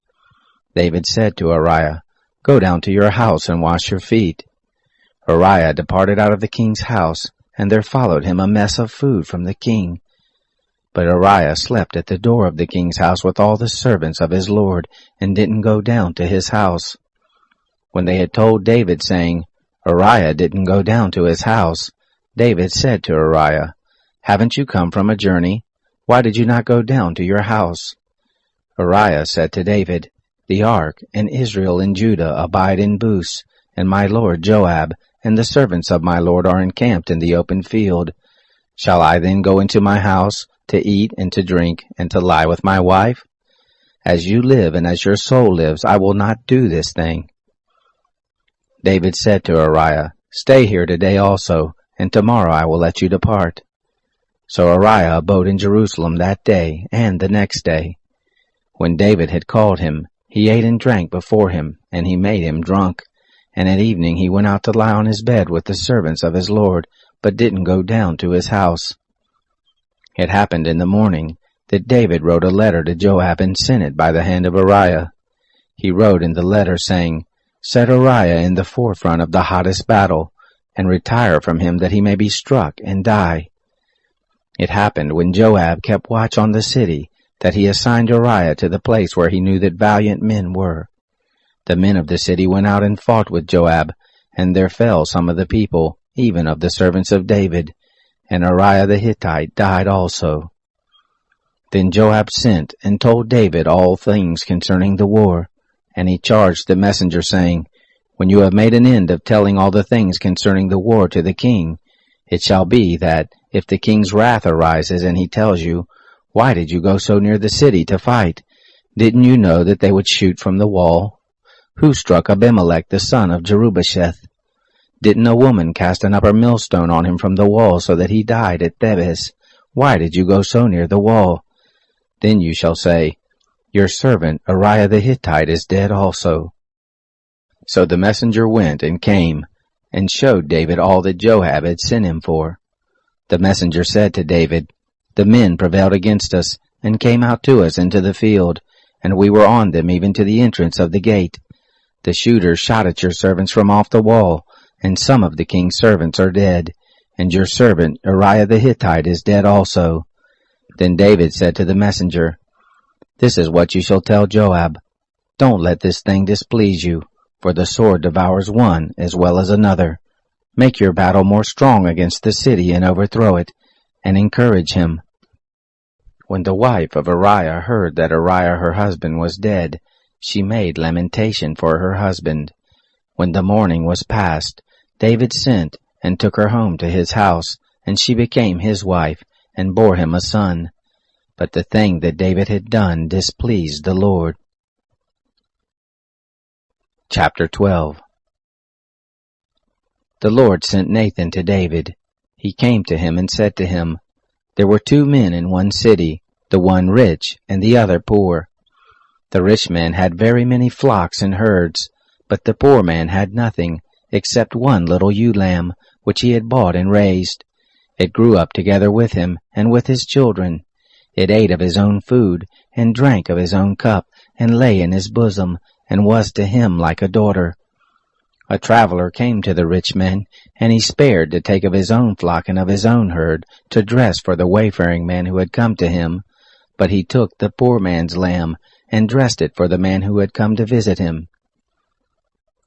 David said to Uriah, Go down to your house and wash your feet. Uriah departed out of the king's house, and there followed him a mess of food from the king. But Uriah slept at the door of the king's house with all the servants of his lord, and didn't go down to his house. When they had told David, saying, Uriah didn't go down to his house, David said to Uriah, Haven't you come from a journey? Why did you not go down to your house? Uriah said to David, The ark and Israel and Judah abide in Bus, and my lord Joab and the servants of my lord are encamped in the open field. Shall I then go into my house to eat and to drink and to lie with my wife? As you live and as your soul lives, I will not do this thing. David said to Uriah, Stay here today also, and tomorrow I will let you depart. So Uriah abode in Jerusalem that day and the next day. When David had called him, he ate and drank before him, and he made him drunk. And at evening he went out to lie on his bed with the servants of his lord, but didn't go down to his house. It happened in the morning that David wrote a letter to Joab and sent it by the hand of Uriah. He wrote in the letter, saying, Set Uriah in the forefront of the hottest battle, and retire from him that he may be struck and die. It happened when Joab kept watch on the city, that he assigned Uriah to the place where he knew that valiant men were. The men of the city went out and fought with Joab, and there fell some of the people, even of the servants of David, and Uriah the Hittite died also. Then Joab sent and told David all things concerning the war, and he charged the messenger, saying, When you have made an end of telling all the things concerning the war to the king, it shall be that, if the king's wrath arises and he tells you, Why did you go so near the city to fight? Didn't you know that they would shoot from the wall? Who struck Abimelech the son of Jerubbesheth? Didn't a woman cast an upper millstone on him from the wall so that he died at Thebez? Why did you go so near the wall? Then you shall say, Your servant Uriah the Hittite is dead also. So the messenger went and came, and showed David all that Joab had sent him for. The messenger said to David, The men prevailed against us, and came out to us into the field, and we were on them even to the entrance of the gate. The shooters shot at your servants from off the wall, and some of the king's servants are dead, and your servant Uriah the Hittite is dead also. Then David said to the messenger, This is what you shall tell Joab. Don't let this thing displease you, for the sword devours one as well as another. Make your battle more strong against the city and overthrow it, and encourage him. When the wife of Uriah heard that Uriah her husband was dead, she made lamentation for her husband. When the mourning was past, David sent and took her home to his house, and she became his wife, and bore him a son. But the thing that David had done displeased the Lord. Chapter 12. The Lord sent Nathan to David. He came to him and said to him, There were 2 men in one city, the one rich and the other poor. The rich man had very many flocks and herds, but the poor man had nothing, except one little ewe lamb, which he had bought and raised. It grew up together with him, and with his children. It ate of his own food, and drank of his own cup, and lay in his bosom, and was to him like a daughter. A traveler came to the rich man, and he spared to take of his own flock and of his own herd, to dress for the wayfaring man who had come to him. But he took the poor man's lamb, and dressed it for the man who had come to visit him.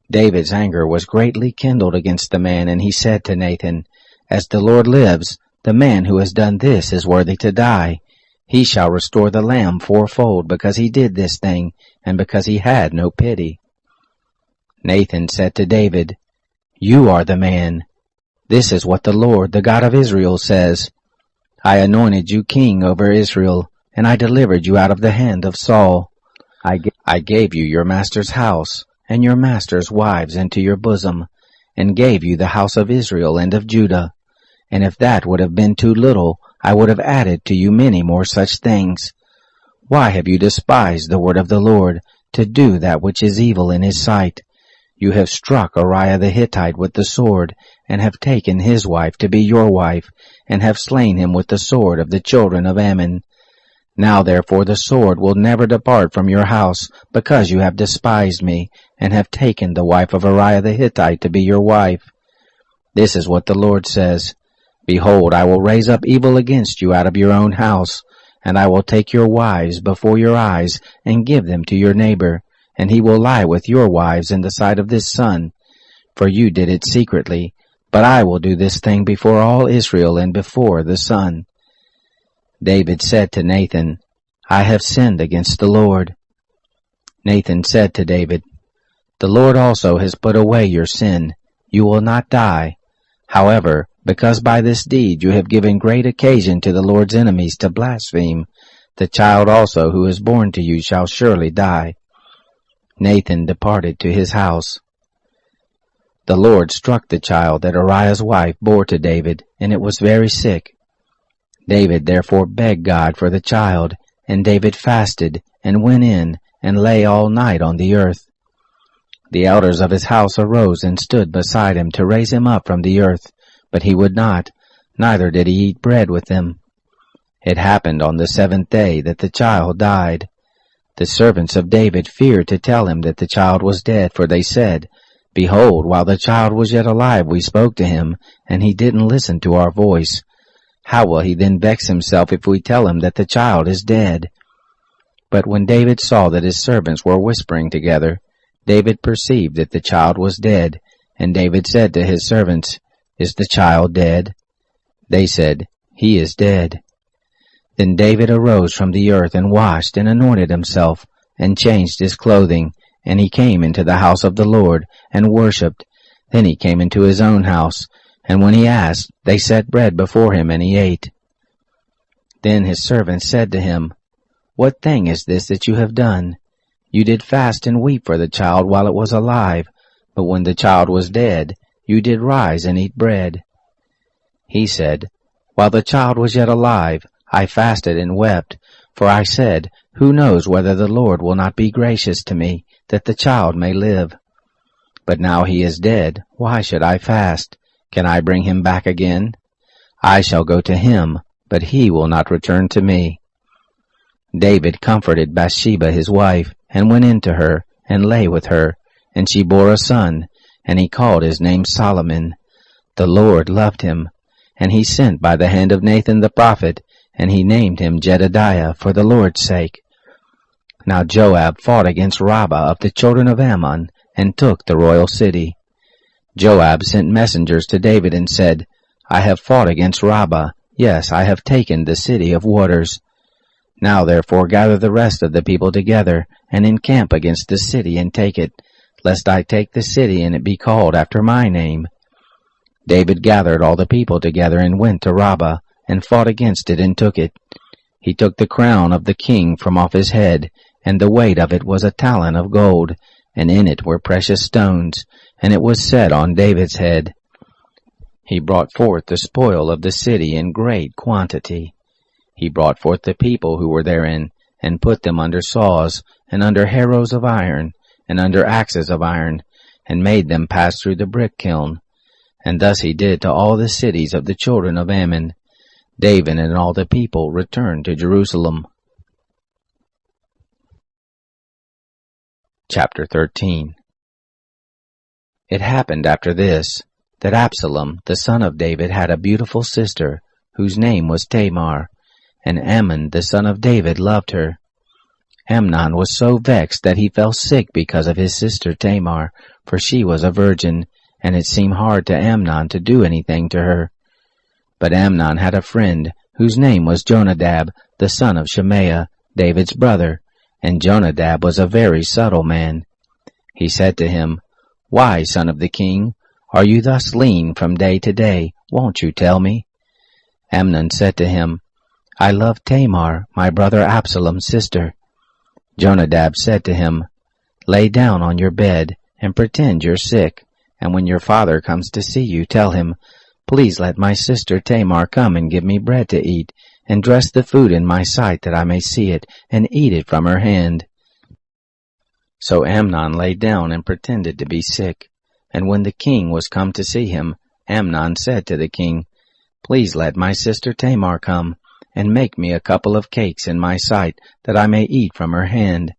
David's anger was greatly kindled against the man, and he said to Nathan, As the Lord lives, the man who has done this is worthy to die. He shall restore the lamb 4-fold, because he did this thing, and because he had no pity. Nathan said to David, You are the man. This is what the Lord, the God of Israel, says. I anointed you king over Israel, and I delivered you out of the hand of Saul. I gave you your master's house, and your master's wives into your bosom, and gave you the house of Israel and of Judah. And if that would have been too little, I would have added to you many more such things. Why have you despised the word of the Lord, to do that which is evil in his sight? You have struck Uriah the Hittite with the sword, and have taken his wife to be your wife, and have slain him with the sword of the children of Ammon. Now therefore the sword will never depart from your house, because you have despised me, and have taken the wife of Uriah the Hittite to be your wife. This is what the Lord says, Behold, I will raise up evil against you out of your own house, and I will take your wives before your eyes, and give them to your neighbor, and he will lie with your wives in the sight of this sun. For you did it secretly, but I will do this thing before all Israel and before the sun." David said to Nathan, "I have sinned against the Lord." Nathan said to David, "The Lord also has put away your sin. You will not die. However, because by this deed you have given great occasion to the Lord's enemies to blaspheme, the child also who is born to you shall surely die." Nathan departed to his house. The Lord struck the child that Uriah's wife bore to David, and it was very sick. David therefore begged God for the child, and David fasted, and went in, and lay all night on the earth. The elders of his house arose and stood beside him to raise him up from the earth, but he would not, neither did he eat bread with them. It happened on the 7th day that the child died. The servants of David feared to tell him that the child was dead, for they said, "Behold, while the child was yet alive we spoke to him, and he didn't listen to our voice. How will he then vex himself if we tell him that the child is dead?" But when David saw that his servants were whispering together, David perceived that the child was dead, and David said to his servants, "Is the child dead?" They said, "He is dead." Then David arose from the earth and washed and anointed himself, and changed his clothing, and he came into the house of the Lord, and worshipped. Then he came into his own house, and when he asked, they set bread before him, and he ate. Then his servants said to him, "What thing is this that you have done? You did fast and weep for the child while it was alive, but when the child was dead, you did rise and eat bread." He said, "While the child was yet alive, I fasted and wept, for I said, Who knows whether the Lord will not be gracious to me, that the child may live? But now he is dead, why should I fast? Can I bring him back again? I shall go to him, but he will not return to me." David comforted Bathsheba his wife, and went in to her, and lay with her, and she bore a son, and he called his name Solomon. The Lord loved him, and he sent by the hand of Nathan the prophet, and he named him Jedediah for the Lord's sake. Now Joab fought against Rabbah of the children of Ammon, and took the royal city. Joab sent messengers to David and said, "I have fought against Rabbah, yes, I have taken the city of waters. Now therefore gather the rest of the people together, and encamp against the city, and take it, lest I take the city, and it be called after my name." David gathered all the people together, and went to Rabbah, and fought against it, and took it. He took the crown of the king from off his head, and the weight of it was a talent of gold, and in it were precious stones, and it was set on David's head. He brought forth the spoil of the city in great quantity. He brought forth the people who were therein, and put them under saws, and under harrows of iron, and under axes of iron, and made them pass through the brick kiln. And thus he did to all the cities of the children of Ammon. David and all the people returned to Jerusalem. Chapter 13. It happened after this, that Absalom, the son of David, had a beautiful sister, whose name was Tamar, and Amnon, the son of David, loved her. Amnon was so vexed that he fell sick because of his sister Tamar, for she was a virgin, and it seemed hard to Amnon to do anything to her. But Amnon had a friend, whose name was Jonadab, the son of Shemaiah, David's brother, and Jonadab was a very subtle man. He said to him, "Why, son of the king, are you thus lean from day to day? Won't you tell me?" Amnon said to him, "I love Tamar, my brother Absalom's sister." Jonadab said to him, "Lay down on your bed, and pretend you're sick, and when your father comes to see you, tell him, 'Please let my sister Tamar come and give me bread to eat, and dress the food in my sight that I may see it, and eat it from her hand.'" So Amnon lay down and pretended to be sick, and when the king was come to see him, Amnon said to the king, "Please let my sister Tamar come, and make me a couple of cakes in my sight, that I may eat from her hand."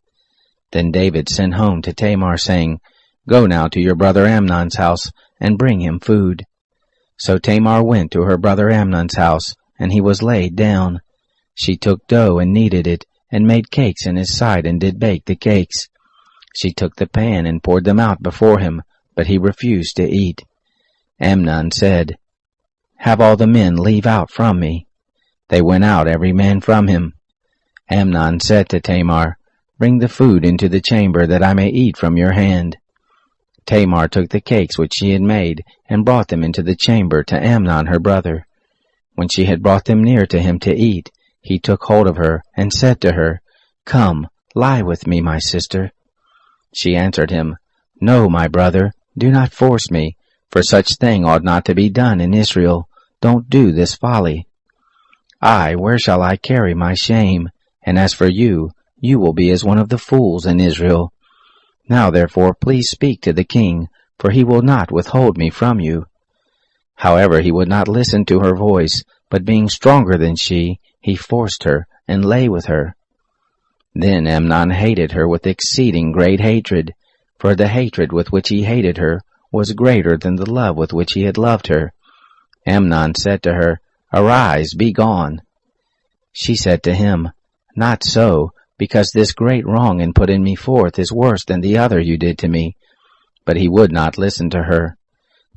Then David sent home to Tamar, saying, "Go now to your brother Amnon's house, and bring him food." So Tamar went to her brother Amnon's house, and he was laid down. She took dough and kneaded it, and made cakes in his sight, and did bake the cakes. She took the pan and poured them out before him, but he refused to eat. Amnon said, "Have all the men leave out from me." They went out every man from him. Amnon said to Tamar, "Bring the food into the chamber, that I may eat from your hand." Tamar took the cakes which she had made, and brought them into the chamber to Amnon her brother. When she had brought them near to him to eat, he took hold of her, and said to her, "Come, lie with me, my sister." She answered him, "No, my brother, do not force me, for such thing ought not to be done in Israel. Don't do this folly. Where shall I carry my shame? And as for you, you will be as one of the fools in Israel. Now therefore please speak to the king, for he will not withhold me from you." However, he would not listen to her voice, but being stronger than she, he forced her, and lay with her. Then Amnon hated her with exceeding great hatred, for the hatred with which he hated her was greater than the love with which he had loved her. Amnon said to her, "Arise, be gone." She said to him, "Not so, because this great wrong in putting me forth is worse than the other you did to me." But he would not listen to her.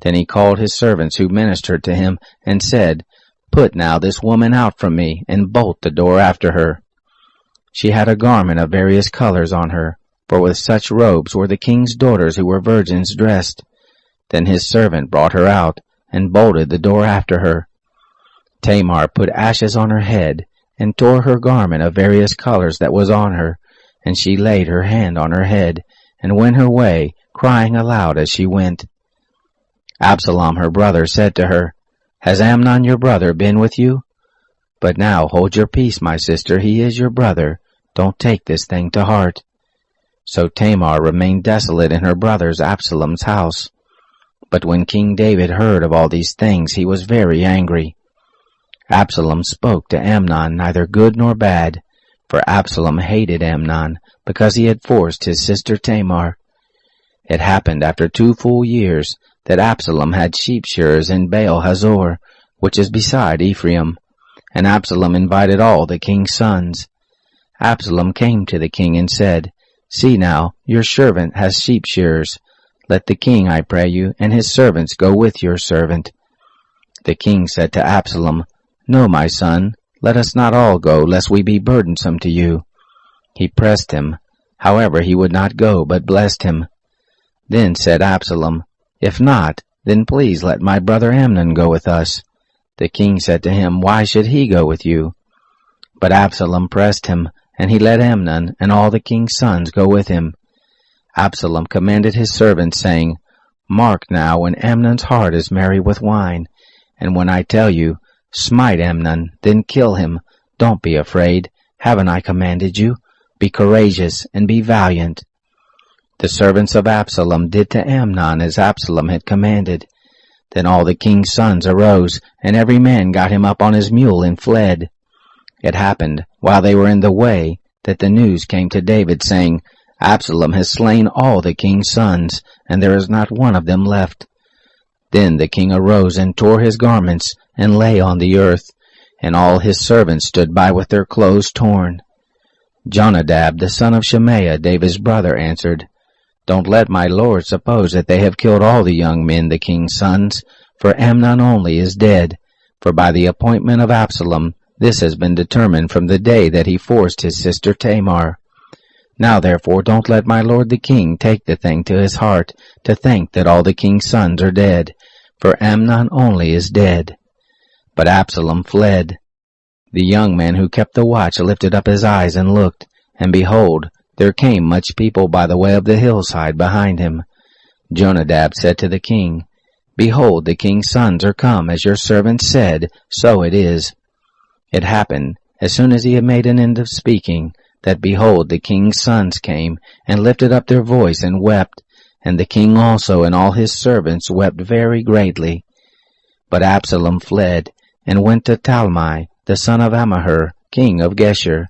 Then he called his servants who ministered to him, and said, "Put now this woman out from me, and bolt the door after her." She had a garment of various colors on her, for with such robes were the king's daughters who were virgins dressed. Then his servant brought her out, and bolted the door after her. Tamar put ashes on her head, and tore her garment of various colors that was on her, and she laid her hand on her head, and went her way, crying aloud as she went. Absalom her brother said to her, "Has Amnon your brother been with you? But now hold your peace, my sister, he is your brother. Don't take this thing to heart." So Tamar remained desolate in her brother's Absalom's house. But when King David heard of all these things, he was very angry. Absalom spoke to Amnon neither good nor bad, for Absalom hated Amnon, because he had forced his sister Tamar. It happened after 2 full years that Absalom had sheep shearers in Baal Hazor, which is beside Ephraim, and Absalom invited all the king's sons. Absalom came to the king and said, "See now, your servant has sheep shearers. Let the king, I pray you, and his servants go with your servant." The king said to Absalom, "No, my son, let us not all go, lest we be burdensome to you." He pressed him. However, he would not go, but blessed him. Then said Absalom, "If not, then please let my brother Amnon go with us." The king said to him, "Why should he go with you?" But Absalom pressed him, and he let Amnon and all the king's sons go with him. Absalom commanded his servants, saying, "Mark now when Amnon's heart is merry with wine, and when I tell you, smite Amnon, then kill him. Don't be afraid. Haven't I commanded you? Be courageous and be valiant." The servants of Absalom did to Amnon as Absalom had commanded. Then all the king's sons arose, and every man got him up on his mule and fled. It happened, while they were in the way, that the news came to David, saying, "Absalom has slain all the king's sons, and there is not one of them left." Then the king arose and tore his garments, and lay on the earth, and all his servants stood by with their clothes torn. Jonadab, the son of Shemaiah, David's brother, answered, "Don't let my lord suppose that they have killed all the young men, the king's sons, for Amnon only is dead. For by the appointment of Absalom, this has been determined from the day that he forced his sister Tamar. Now therefore don't let my lord the king take the thing to his heart, to think that all the king's sons are dead, for Amnon only is dead." But Absalom fled. The young man who kept the watch lifted up his eyes and looked, and behold, there came much people by the way of the hillside behind him. Jonadab said to the king, "Behold, the king's sons are come, as your servant said, so it is." It happened, as soon as he had made an end of speaking, that behold, the king's sons came, and lifted up their voice and wept, and the king also and all his servants wept very greatly. But Absalom fled, and went to Talmai, the son of Ammihur, king of Geshur.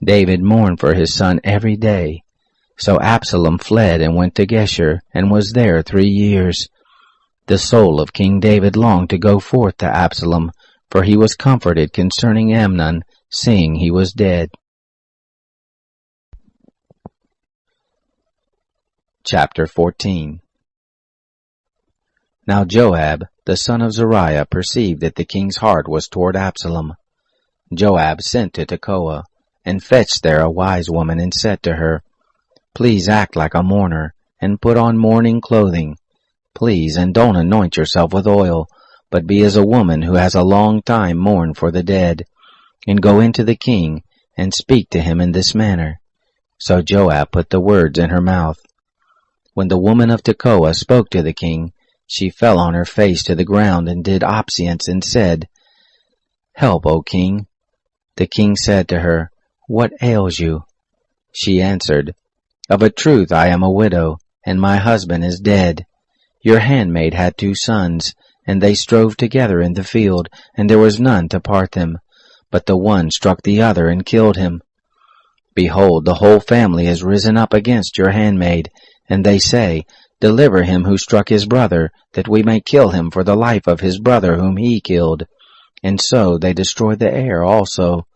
David mourned for his son every day. So Absalom fled and went to Geshur, and was there 3 years. The soul of King David longed to go forth to Absalom, for he was comforted concerning Amnon, seeing he was dead. Chapter 14. Now Joab, the son of Zeruiah, perceived that the king's heart was toward Absalom. Joab sent to Tekoa, and fetched there a wise woman, and said to her, Please act like a mourner, and put on mourning clothing. Please, and don't anoint yourself with oil, but be as a woman who has a long time mourned for the dead, and go into the king, and speak to him in this manner. So Joab put the words in her mouth. When the woman of Tekoa spoke to the king, she fell on her face to the ground, and did obeisance, and said, Help, O king. The king said to her, What ails you? She answered, Of a truth I am a widow, and my husband is dead. Your handmaid had 2 sons, and they strove together in the field, and there was none to part them. But the one struck the other and killed him. Behold, the whole family is risen up against your handmaid, and they say, Deliver him who struck his brother, that we may kill him for the life of his brother whom he killed. And so they destroy the heir also.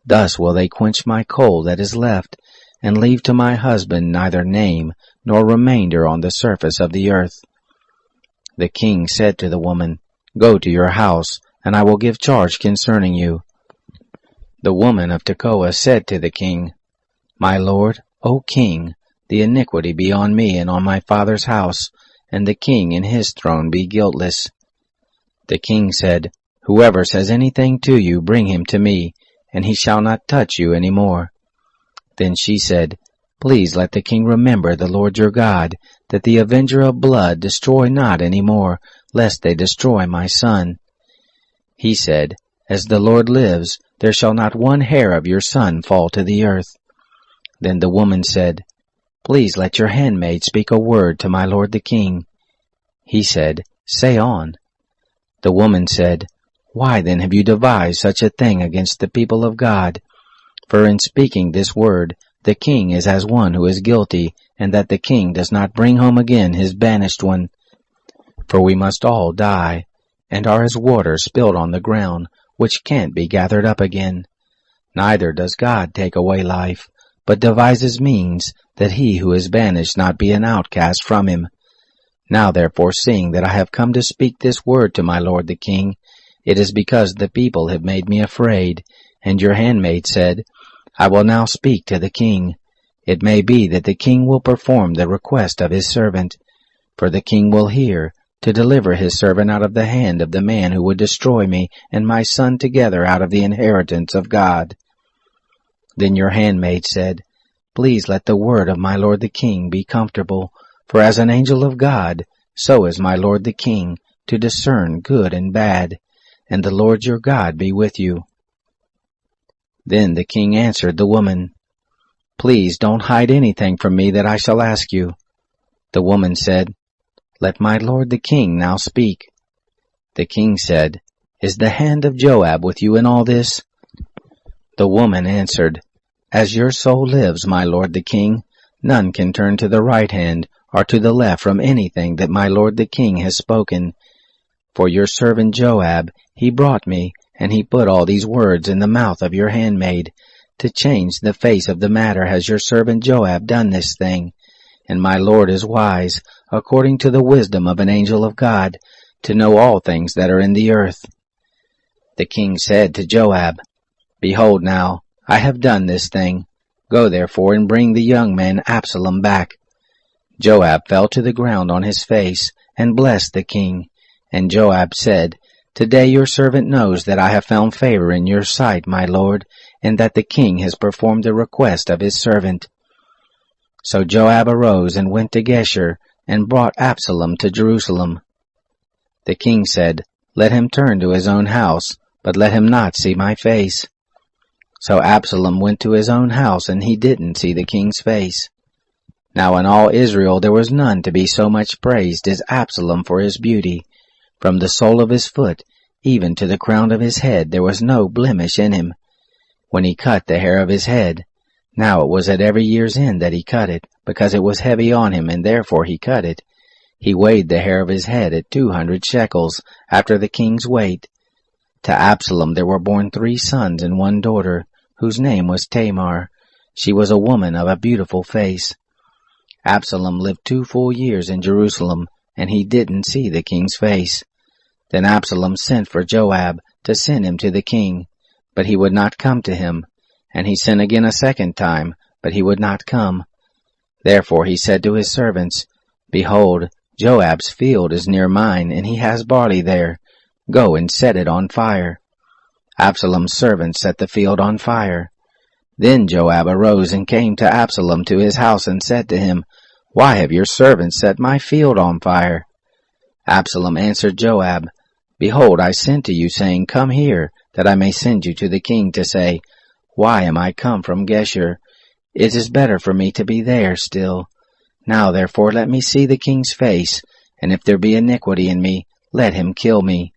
Thus will they quench my coal that is left, and leave to my husband neither name nor remainder on the surface of the earth. The king said to the woman, Go to your house, and I will give charge concerning you. The woman of Tekoa said to the king, My lord, O king, the iniquity be on me and on my father's house, and the king and his throne be guiltless. The king said, Whoever says anything to you, bring him to me, and he shall not touch you any more. Then she said, Please let the king remember the Lord your God, that the avenger of blood destroy not any more, lest they destroy my son. He said, As the Lord lives, there shall not one hair of your son fall to the earth. Then the woman said, Please let your handmaid speak a word to my lord the king. He said, Say on. The woman said, Why then have you devised such a thing against the people of God? For in speaking this word, the king is as one who is guilty, and that the king does not bring home again his banished one. For we must all die, and are as water spilled on the ground, which can't be gathered up again. Neither does God take away life, but devises means that he who is banished not be an outcast from him. Now therefore, seeing that I have come to speak this word to my lord the king, it is because the people have made me afraid. And your handmaid said, I will now speak to the king. It may be that the king will perform the request of his servant. For the king will hear, to deliver his servant out of the hand of the man who would destroy me and my son together out of the inheritance of God. Then your handmaid said, Please let the word of my lord the king be comfortable, for as an angel of God, so is my lord the king, to discern good and bad, and the Lord your God be with you. Then the king answered the woman, Please don't hide anything from me that I shall ask you. The woman said, Let my lord the king now speak. The king said, Is the hand of Joab with you in all this? The woman answered, As your soul lives, my lord the king, none can turn to the right hand or to the left from anything that my lord the king has spoken. For your servant Joab, he brought me, and he put all these words in the mouth of your handmaid. To change the face of the matter has your servant Joab done this thing. And my lord is wise, according to the wisdom of an angel of God, to know all things that are in the earth. The king said to Joab, Behold now, I have done this thing. Go therefore and bring the young man Absalom back. Joab fell to the ground on his face, and blessed the king. And Joab said, Today your servant knows that I have found favor in your sight, my lord, and that the king has performed the request of his servant. So Joab arose and went to Geshur, and brought Absalom to Jerusalem. The king said, Let him turn to his own house, but let him not see my face. So Absalom went to his own house, and he didn't see the king's face. Now in all Israel there was none to be so much praised as Absalom for his beauty. From the sole of his foot even to the crown of his head there was no blemish in him. When he cut the hair of his head, now it was at every year's end that he cut it, because it was heavy on him, and therefore he cut it. He weighed the hair of his head at 200 shekels, after the king's weight. To Absalom there were born 3 sons and 1 daughter, whose name was Tamar. She was a woman of a beautiful face. Absalom lived 2 full years in Jerusalem, and he didn't see the king's face. Then Absalom sent for Joab to send him to the king, but he would not come to him. And he sent again a 2nd time, but he would not come. Therefore he said to his servants, Behold, Joab's field is near mine, and he has barley there. Go and set it on fire. Absalom's servants set the field on fire. Then Joab arose and came to Absalom to his house and said to him, Why have your servants set my field on fire? Absalom answered Joab, Behold, I sent to you, saying, Come here, that I may send you to the king to say, Why am I come from Geshur? It is better for me to be there still. Now therefore let me see the king's face, and if there be iniquity in me, let him kill me.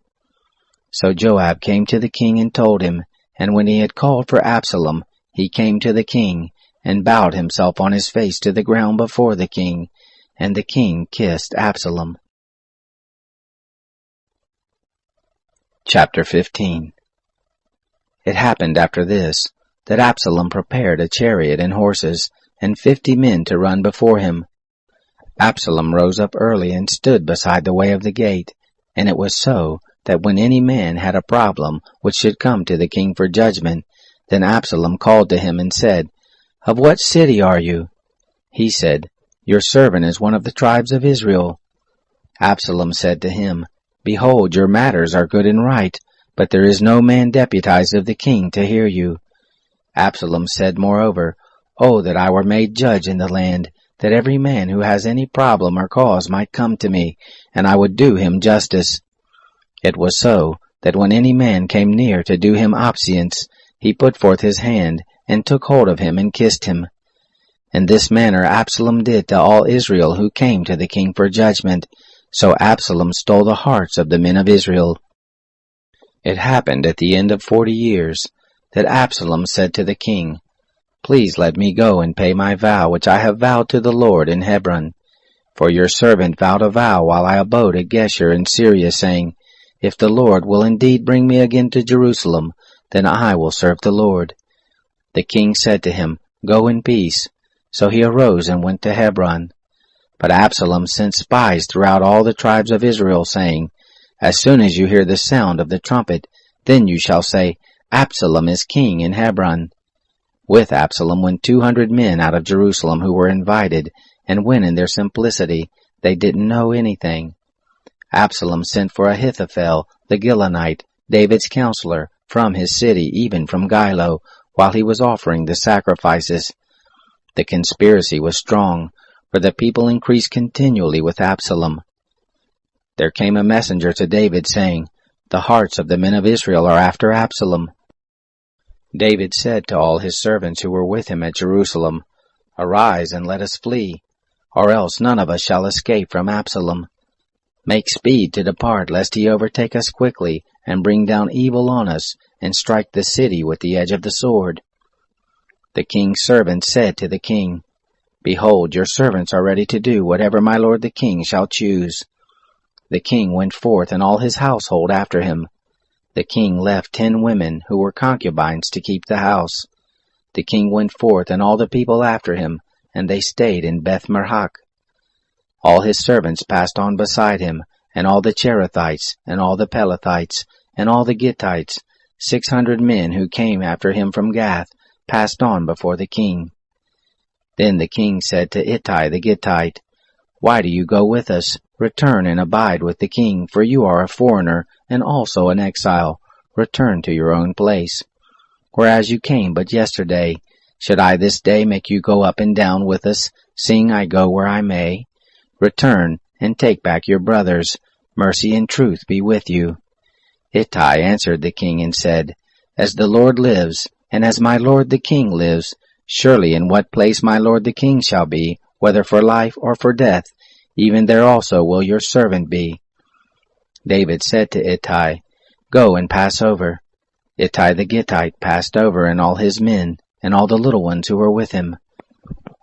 So Joab came to the king and told him, and when he had called for Absalom, he came to the king, and bowed himself on his face to the ground before the king, and the king kissed Absalom. Chapter 15. It happened after this, that Absalom prepared a chariot and horses, and 50 men to run before him. Absalom rose up early and stood beside the way of the gate, and it was so, that when any man had a problem which should come to the king for judgment, then Absalom called to him and said, Of what city are you? He said, Your servant is one of the tribes of Israel. Absalom said to him, Behold, your matters are good and right, but there is no man deputized of the king to hear you. Absalom said moreover, Oh, that I were made judge in the land, that every man who has any problem or cause might come to me, and I would do him justice. It was so, that when any man came near to do him obeisance, he put forth his hand, and took hold of him, and kissed him. In this manner Absalom did to all Israel who came to the king for judgment. So Absalom stole the hearts of the men of Israel. It happened at the end of 40 years, that Absalom said to the king, Please let me go and pay my vow which I have vowed to the Lord in Hebron. For your servant vowed a vow while I abode at Geshur in Syria, saying, If the Lord will indeed bring me again to Jerusalem, then I will serve the Lord. The king said to him, Go in peace. So he arose and went to Hebron. But Absalom sent spies throughout all the tribes of Israel, saying, As soon as you hear the sound of the trumpet, then you shall say, Absalom is king in Hebron. With Absalom went 200 men out of Jerusalem who were invited, and when in their simplicity they didn't know anything. Absalom sent for Ahithophel, the Gilonite, David's counselor, from his city, even from Gilo, while he was offering the sacrifices. The conspiracy was strong, for the people increased continually with Absalom. There came a messenger to David, saying, The hearts of the men of Israel are after Absalom. David said to all his servants who were with him at Jerusalem, Arise and let us flee, or else none of us shall escape from Absalom. Make speed to depart, lest he overtake us quickly, and bring down evil on us, and strike the city with the edge of the sword. The king's servants said to the king, Behold, your servants are ready to do whatever my lord the king shall choose. The king went forth, and all his household after him. The king left 10 women who were concubines to keep the house. The king went forth, and all the people after him, and they stayed in Beth-merhach. All his servants passed on beside him, and all the Cherethites, and all the Pelethites, and all the Gittites, 600 men who came after him from Gath, passed on before the king. Then the king said to Ittai the Gittite, Why do you go with us? Return and abide with the king, for you are a foreigner, and also an exile. Return to your own place. Whereas you came but yesterday, should I this day make you go up and down with us, seeing I go where I may? Return, and take back your brothers. Mercy and truth be with you. Ittai answered the king and said, As the Lord lives, and as my lord the king lives, surely in what place my lord the king shall be, whether for life or for death, even there also will your servant be. David said to Ittai, Go and pass over. Ittai the Gittite passed over, and all his men, and all the little ones who were with him.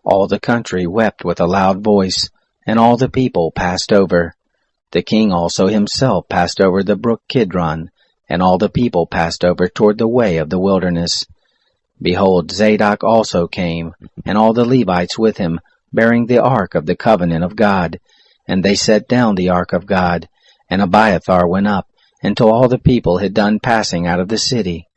All the country wept with a loud voice, and all the people passed over. The king also himself passed over the brook Kidron, and all the people passed over toward the way of the wilderness. Behold, Zadok also came, and all the Levites with him, bearing the ark of the covenant of God. And they set down the ark of God, and Abiathar went up, until all the people had done passing out of the city.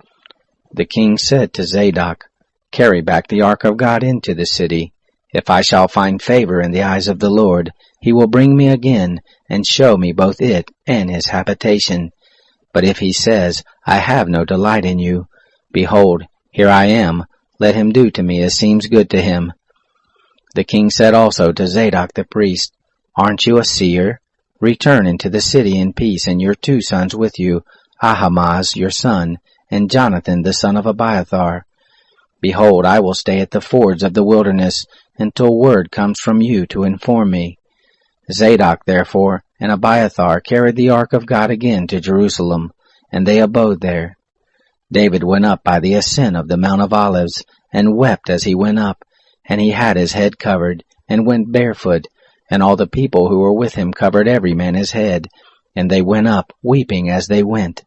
The king said to Zadok, Carry back the ark of God into the city. If I shall find favor in the eyes of the Lord, he will bring me again, and show me both it and his habitation. But if he says, I have no delight in you, behold, here I am, let him do to me as seems good to him. The king said also to Zadok the priest, Aren't you a seer? Return into the city in peace, and your 2 sons with you, Ahimaaz your son, and Jonathan the son of Abiathar. Behold, I will stay at the fords of the wilderness, until word comes from you to inform me. Zadok therefore and Abiathar carried the ark of God again to Jerusalem, and they abode there. David went up by the ascent of the Mount of Olives, and wept as he went up, and he had his head covered, and went barefoot, and all the people who were with him covered every man his head, and they went up, weeping as they went.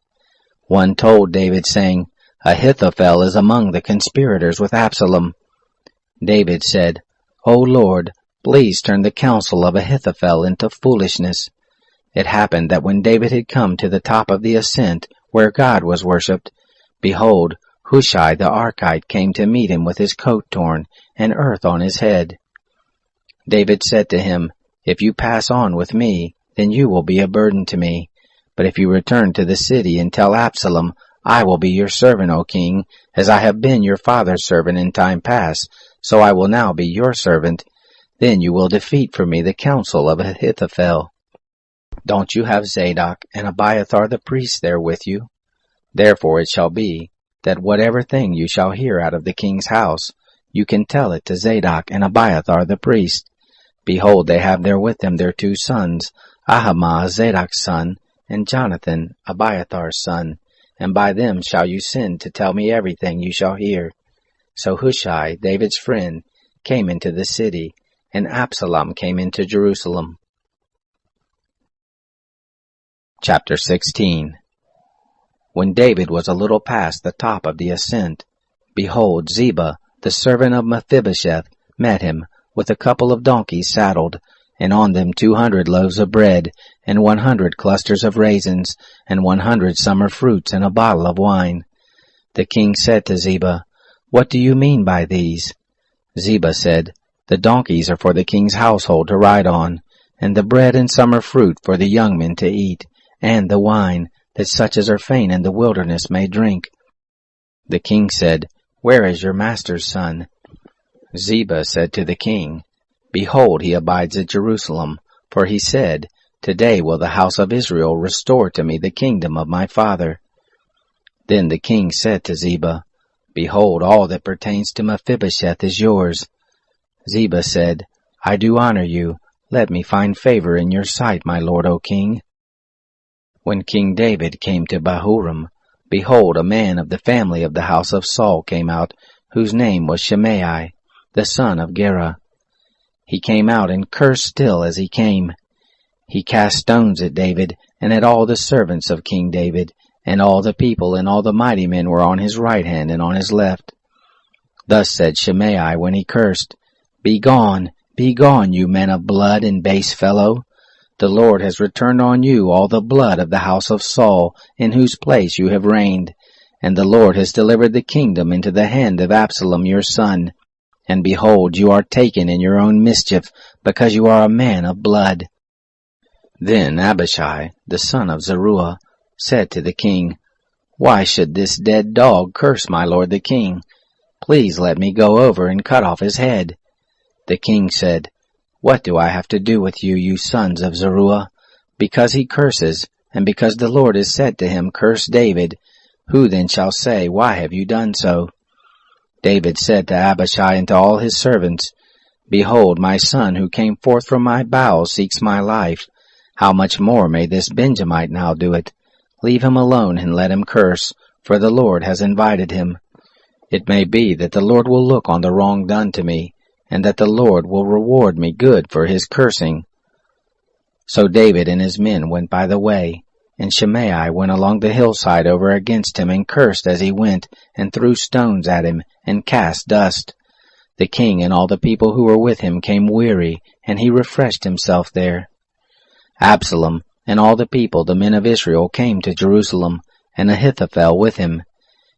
One told David, saying, Ahithophel is among the conspirators with Absalom. David said, O Lord, please turn the counsel of Ahithophel into foolishness. It happened that when David had come to the top of the ascent, where God was worshipped, behold, Hushai the Archite came to meet him with his coat torn, and earth on his head. David said to him, If you pass on with me, then you will be a burden to me. But if you return to the city and tell Absalom, I will be your servant, O king, as I have been your father's servant in time past, so I will now be your servant. Then you will defeat for me the counsel of Ahithophel. Don't you have Zadok and Abiathar the priests there with you? Therefore it shall be, that whatever thing you shall hear out of the king's house, you can tell it to Zadok and Abiathar the priest. Behold, they have there with them their 2 sons, Ahimaaz Zadok's son, and Jonathan Abiathar's son, and by them shall you send to tell me everything you shall hear. So Hushai, David's friend, came into the city, and Absalom came into Jerusalem. Chapter 16. When David was a little past the top of the ascent, behold, Ziba, the servant of Mephibosheth, met him, with a couple of donkeys saddled, and on them 200 loaves of bread, and 100 clusters of raisins, and 100 summer fruits, and a bottle of wine. The king said to Ziba, What do you mean by these? Ziba said, The donkeys are for the king's household to ride on, and the bread and summer fruit for the young men to eat, and the wine, that such as are faint in the wilderness may drink. The king said, Where is your master's son? Ziba said to the king, Behold, he abides at Jerusalem, for he said, Today will the house of Israel restore to me the kingdom of my father. Then the king said to Ziba, Behold, all that pertains to Mephibosheth is yours. Ziba said, I do honor you. Let me find favor in your sight, my lord, O king. When King David came to Bahurim, behold, a man of the family of the house of Saul came out, whose name was Shimei, the son of Gera. He came out and cursed still as he came. He cast stones at David, and at all the servants of King David, and all the people and all the mighty men were on his right hand and on his left. Thus said Shimei when he cursed, Be gone, you men of blood and base fellow. The Lord has returned on you all the blood of the house of Saul, in whose place you have reigned. And the Lord has delivered the kingdom into the hand of Absalom your son. And behold, you are taken in your own mischief, because you are a man of blood. Then Abishai, the son of Zeruiah, said to the king, Why should this dead dog curse my lord the king? Please let me go over and cut off his head. The king said, What do I have to do with you, you sons of Zeruiah? Because he curses, and because the Lord has said to him, Curse David, who then shall say, Why have you done so? David said to Abishai and to all his servants, Behold, my son who came forth from my bowels seeks my life. How much more may this Benjamite now do it? Leave him alone and let him curse, for the Lord has invited him. It may be that the Lord will look on the wrong done to me, and that the Lord will reward me good for his cursing. So David and his men went by the way, And Shimei went along the hillside over against him, and cursed as he went, and threw stones at him, and cast dust. The king and all the people who were with him came weary, and he refreshed himself there. Absalom and all the people, the men of Israel, came to Jerusalem, and Ahithophel with him.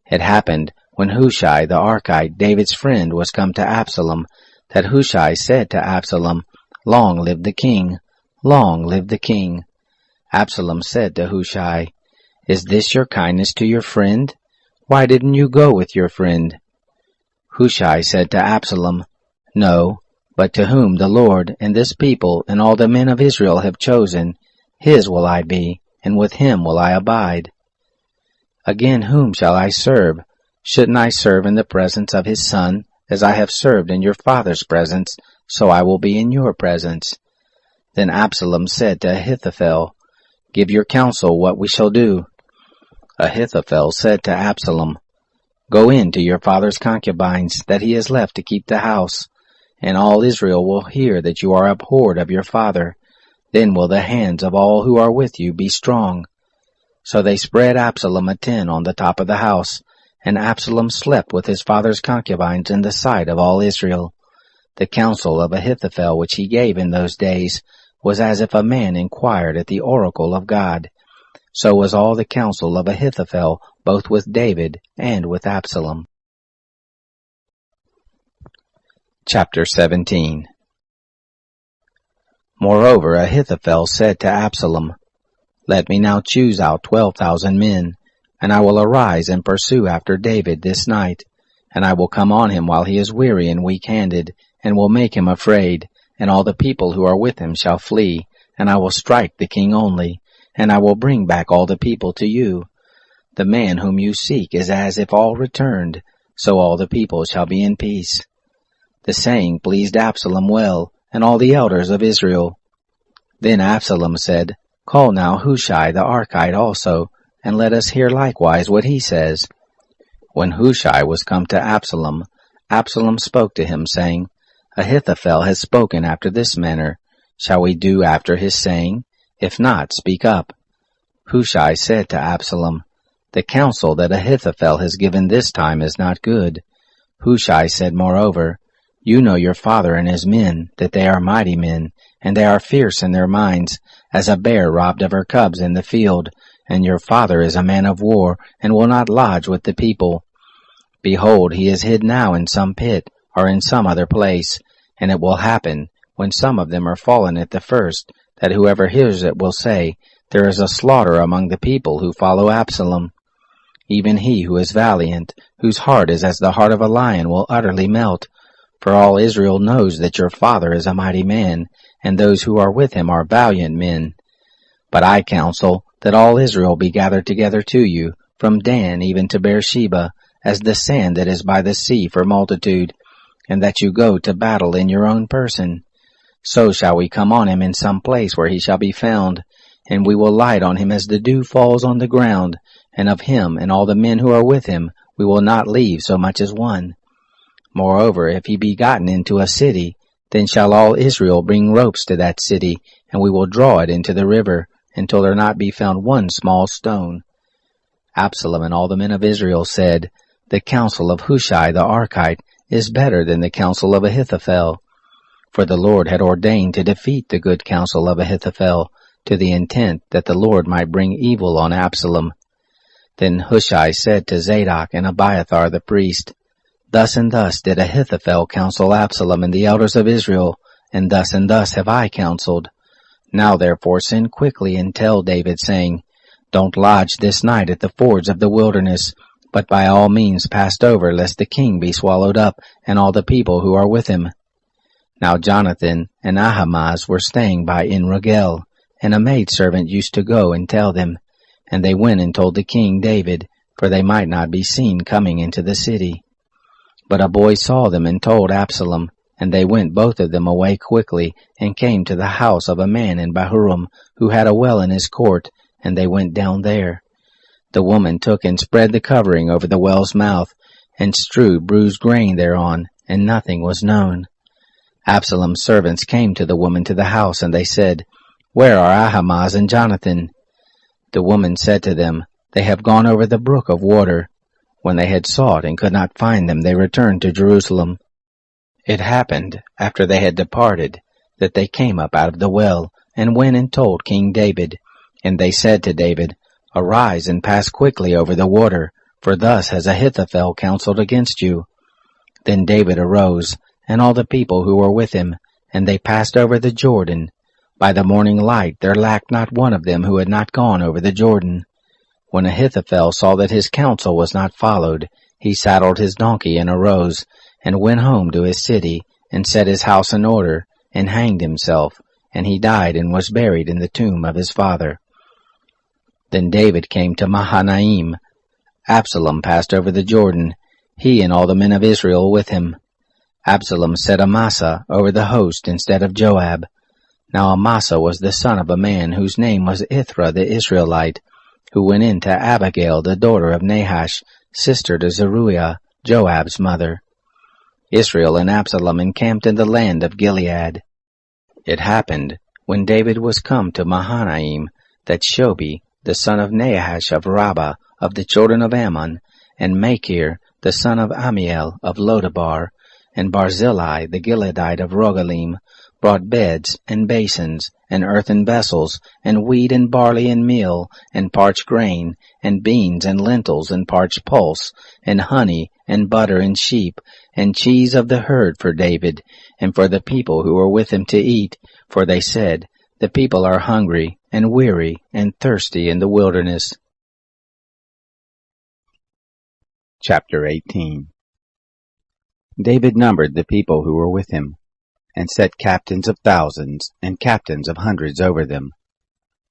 It happened, when Hushai the Archite, David's friend, was come to Absalom, that Hushai said to Absalom, Long live the king! Long live the king! Absalom said to Hushai, Is this your kindness to your friend? Why didn't you go with your friend? Hushai said to Absalom, No, but to whom the Lord and this people and all the men of Israel have chosen, his will I be, and with him will I abide. Again, whom shall I serve? Shouldn't I serve in the presence of his son, as I have served in your father's presence, so I will be in your presence? Then Absalom said to Ahithophel, Give your counsel what we shall do. Ahithophel said to Absalom, Go in to your father's concubines, that he has left to keep the house, and all Israel will hear that you are abhorred of your father. Then will the hands of all who are with you be strong. So they spread Absalom a tent on the top of the house, and Absalom slept with his father's concubines in the sight of all Israel. The counsel of Ahithophel which he gave in those days was as if a man inquired at the oracle of God. So was all the counsel of Ahithophel, both with David and with Absalom. Chapter 17. Moreover, Ahithophel said to Absalom, Let me now choose out 12,000 men, and I will arise and pursue after David this night, and I will come on him while he is weary and weak-handed, and will make him afraid, and all the people who are with him shall flee, and I will strike the king only, and I will bring back all the people to you. The man whom you seek is as if all returned, so all the people shall be in peace. The saying pleased Absalom well, and all the elders of Israel. Then Absalom said, Call now Hushai the Archite also, and let us hear likewise what he says. When Hushai was come to Absalom, Absalom spoke to him, saying, Ahithophel has spoken after this manner. Shall we do after his saying? If not, speak up. Hushai said to Absalom, The counsel that Ahithophel has given this time is not good. Hushai said moreover, You know your father and his men, that they are mighty men, and they are fierce in their minds, as a bear robbed of her cubs in the field, and your father is a man of war, and will not lodge with the people. Behold, he is hid now in some pit, or in some other place, and it will happen, when some of them are fallen at the first, that whoever hears it will say, There is a slaughter among the people who follow Absalom. Even he who is valiant, whose heart is as the heart of a lion, will utterly melt. For all Israel knows that your father is a mighty man, and those who are with him are valiant men. But I counsel that all Israel be gathered together to you, from Dan even to Beersheba, as the sand that is by the sea for multitude, and that you go to battle in your own person. So shall we come on him in some place where he shall be found, and we will light on him as the dew falls on the ground, and of him and all the men who are with him we will not leave so much as one. Moreover, if he be gotten into a city, then shall all Israel bring ropes to that city, and we will draw it into the river, until there not be found one small stone. Absalom and all the men of Israel said, The counsel of Hushai the Archite is better than the counsel of Ahithophel. For the Lord had ordained to defeat the good counsel of Ahithophel, to the intent that the Lord might bring evil on Absalom. Then Hushai said to Zadok and Abiathar the priest, Thus and thus did Ahithophel counsel Absalom and the elders of Israel, and thus have I counseled. Now therefore send quickly and tell David, saying, Don't lodge this night at the fords of the wilderness, but by all means pass over, lest the king be swallowed up, and all the people who are with him. Now Jonathan and Ahimaaz were staying by En Rogel, and a maidservant used to go and tell them. And they went and told the king David, for they might not be seen coming into the city. But a boy saw them and told Absalom, and they went both of them away quickly, and came to the house of a man in Bahurim, who had a well in his court, and they went down there. The woman took and spread the covering over the well's mouth, and strewed bruised grain thereon, and nothing was known. Absalom's servants came to the woman to the house, and they said, Where are Ahimaaz and Jonathan? The woman said to them, "They have gone over the brook of water." When they had sought and could not find them, they returned to Jerusalem. It happened, after they had departed, that they came up out of the well, and went and told King David. And they said to David, "Arise and pass quickly over the water, for thus has Ahithophel counseled against you." Then David arose, and all the people who were with him, and they passed over the Jordan. By the morning light there lacked not one of them who had not gone over the Jordan. When Ahithophel saw that his counsel was not followed, he saddled his donkey and arose, and went home to his city, and set his house in order, and hanged himself, and he died and was buried in the tomb of his father. Then David came to Mahanaim. Absalom passed over the Jordan, he and all the men of Israel with him. Absalom set Amasa over the host instead of Joab. Now Amasa was the son of a man whose name was Ithra the Israelite, who went in to Abigail the daughter of Nahash, sister to Zeruiah, Joab's mother. Israel and Absalom encamped in the land of Gilead. It happened, when David was come to Mahanaim, that Shobi, the son of Nahash of Rabbah, of the children of Ammon, and Machir, the son of Amiel, of Lodabar, and Barzillai, the Gileadite of Rogelim, brought beds, and basins, and earthen vessels, and wheat, and barley, and meal, and parched grain, and beans, and lentils, and parched pulse, and honey, and butter, and sheep, and cheese of the herd for David, and for the people who were with him to eat, for they said, "The people are hungry, and weary, and thirsty in the wilderness." Chapter 18. David numbered the people who were with him, and set captains of thousands and captains of hundreds over them.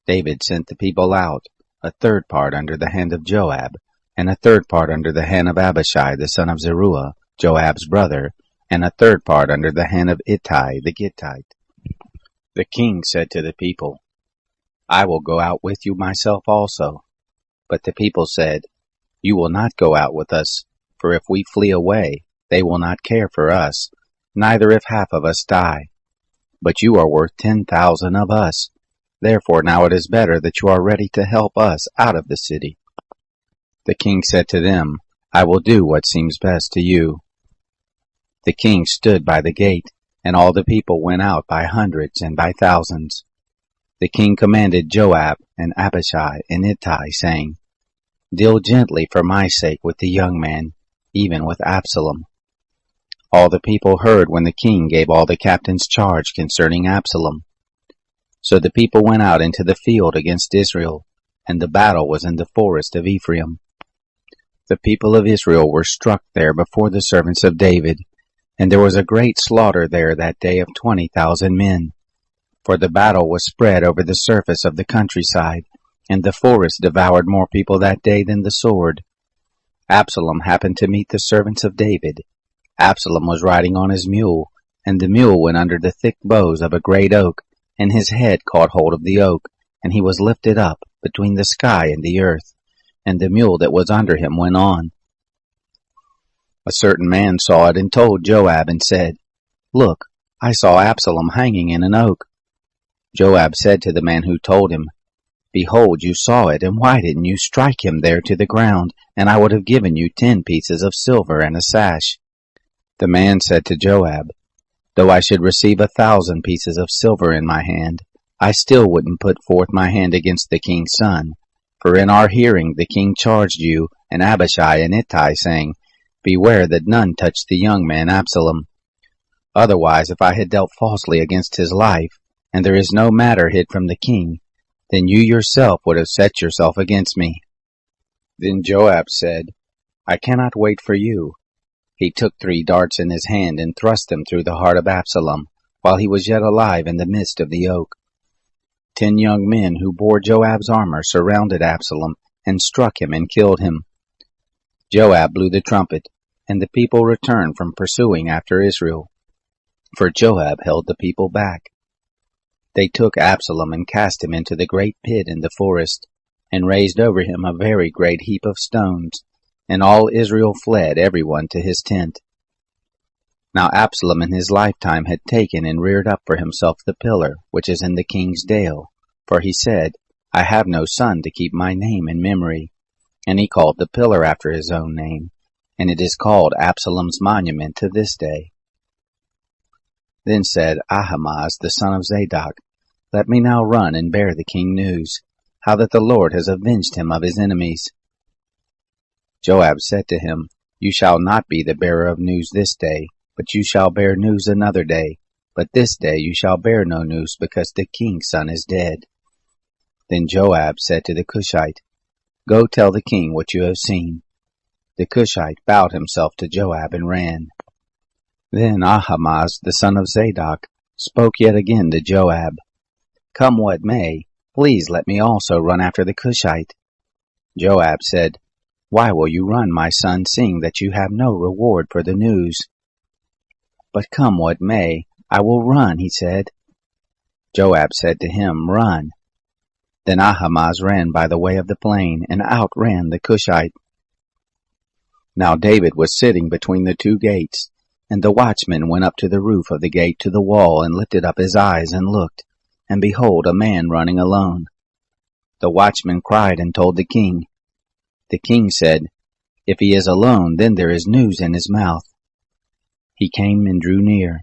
David sent the people out, a third part under the hand of Joab, and a third part under the hand of Abishai the son of Zeruiah, Joab's brother, and a third part under the hand of Ittai the Gittite. The king said to the people, "I will go out with you myself also." But the people said, "You will not go out with us, for if we flee away, they will not care for us, neither if half of us die. But you are worth 10,000 of us. Therefore now it is better that you are ready to help us out of the city." The king said to them, "I will do what seems best to you." The king stood by the gate, and all the people went out by hundreds and by thousands. The king commanded Joab and Abishai and Ittai, saying, "Deal gently for my sake with the young man, even with Absalom." All the people heard when the king gave all the captains charge concerning Absalom. So the people went out into the field against Israel, and the battle was in the forest of Ephraim. The people of Israel were struck there before the servants of David, and there was a great slaughter there that day of 20,000 men. For the battle was spread over the surface of the countryside, and the forest devoured more people that day than the sword. Absalom happened to meet the servants of David. Absalom was riding on his mule, and the mule went under the thick boughs of a great oak, and his head caught hold of the oak, and he was lifted up between the sky and the earth, and the mule that was under him went on. A certain man saw it and told Joab and said, "Look, I saw Absalom hanging in an oak." Joab said to the man who told him, "Behold, you saw it, and why didn't you strike him there to the ground, and I would have given you 10 pieces of silver and a sash." The man said to Joab, "Though I should receive 1,000 pieces of silver in my hand, I still wouldn't put forth my hand against the king's son. For in our hearing the king charged you and Abishai and Ittai, saying, Beware that none touch the young man Absalom. Otherwise, if I had dealt falsely against his life, and there is no matter hid from the king, then you yourself would have set yourself against me." Then Joab said, "I cannot wait for you." He took 3 darts in his hand and thrust them through the heart of Absalom, while he was yet alive in the midst of the oak. 10 young men who bore Joab's armor surrounded Absalom and struck him and killed him. Joab blew the trumpet, and the people returned from pursuing after Israel, for Joab held the people back. They took Absalom and cast him into the great pit in the forest, and raised over him a very great heap of stones, and all Israel fled every one to his tent. Now Absalom in his lifetime had taken and reared up for himself the pillar which is in the king's dale, for he said, I have no son to keep my name in memory. And he called the pillar after his own name, and it is called Absalom's monument to this day. Then said Ahimaaz the son of Zadok, Let me now run and bear the king news, how that the Lord has avenged him of his enemies. Joab said to him, You shall not be the bearer of news this day, but you shall bear news another day. But this day you shall bear no news, because the king's son is dead. Then Joab said to the Cushite, Go tell the king what you have seen. The Cushite bowed himself to Joab and ran. Then Ahimaaz the son of Zadok spoke yet again to Joab, Come what may, please let me also run after the Cushite. Joab said, Why will you run, my son, seeing that you have no reward for the news? But come what may, I will run, he said. Joab said to him, Run. Then Ahimaaz ran by the way of the plain, and outran the Cushite. Now David was sitting between the two gates, and the watchman went up to the roof of the gate to the wall, and lifted up his eyes and looked, and behold, a man running alone. The watchman cried and told the king. The king said, If he is alone, then there is news in his mouth. He came and drew near.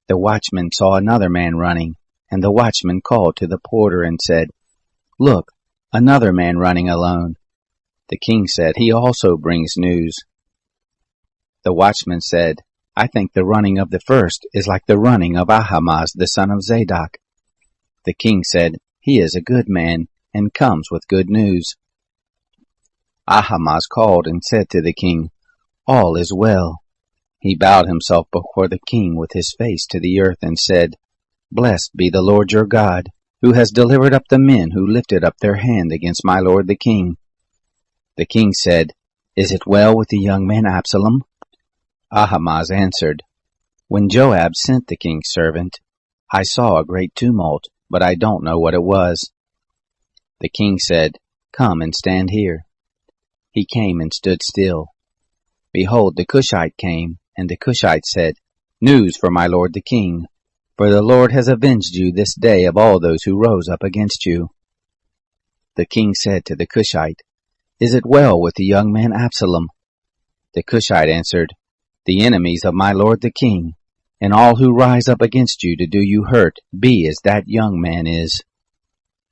The watchman saw another man running, and the watchman called to the porter and said, Look, another man running alone. The king said, He also brings news. The watchman said, I think the running of the first is like the running of Ahimaaz the son of Zadok. The king said, He is a good man, and comes with good news. Ahimaaz called and said to the king, All is well. He bowed himself before the king with his face to the earth, and said, Blessed be the Lord your God, who has delivered up the men who lifted up their hand against my lord the king. The king said, Is it well with the young man Absalom? Ahimaaz answered, When Joab sent the king's servant, I saw a great tumult, but I don't know what it was. The king said, Come and stand here. He came and stood still. Behold, the Cushite came, and the Cushite said, News for my lord the king, for the Lord has avenged you this day of all those who rose up against you. The king said to the Cushite, Is it well with the young man Absalom? The Cushite answered, The enemies of my lord the king, and all who rise up against you to do you hurt, be as that young man is.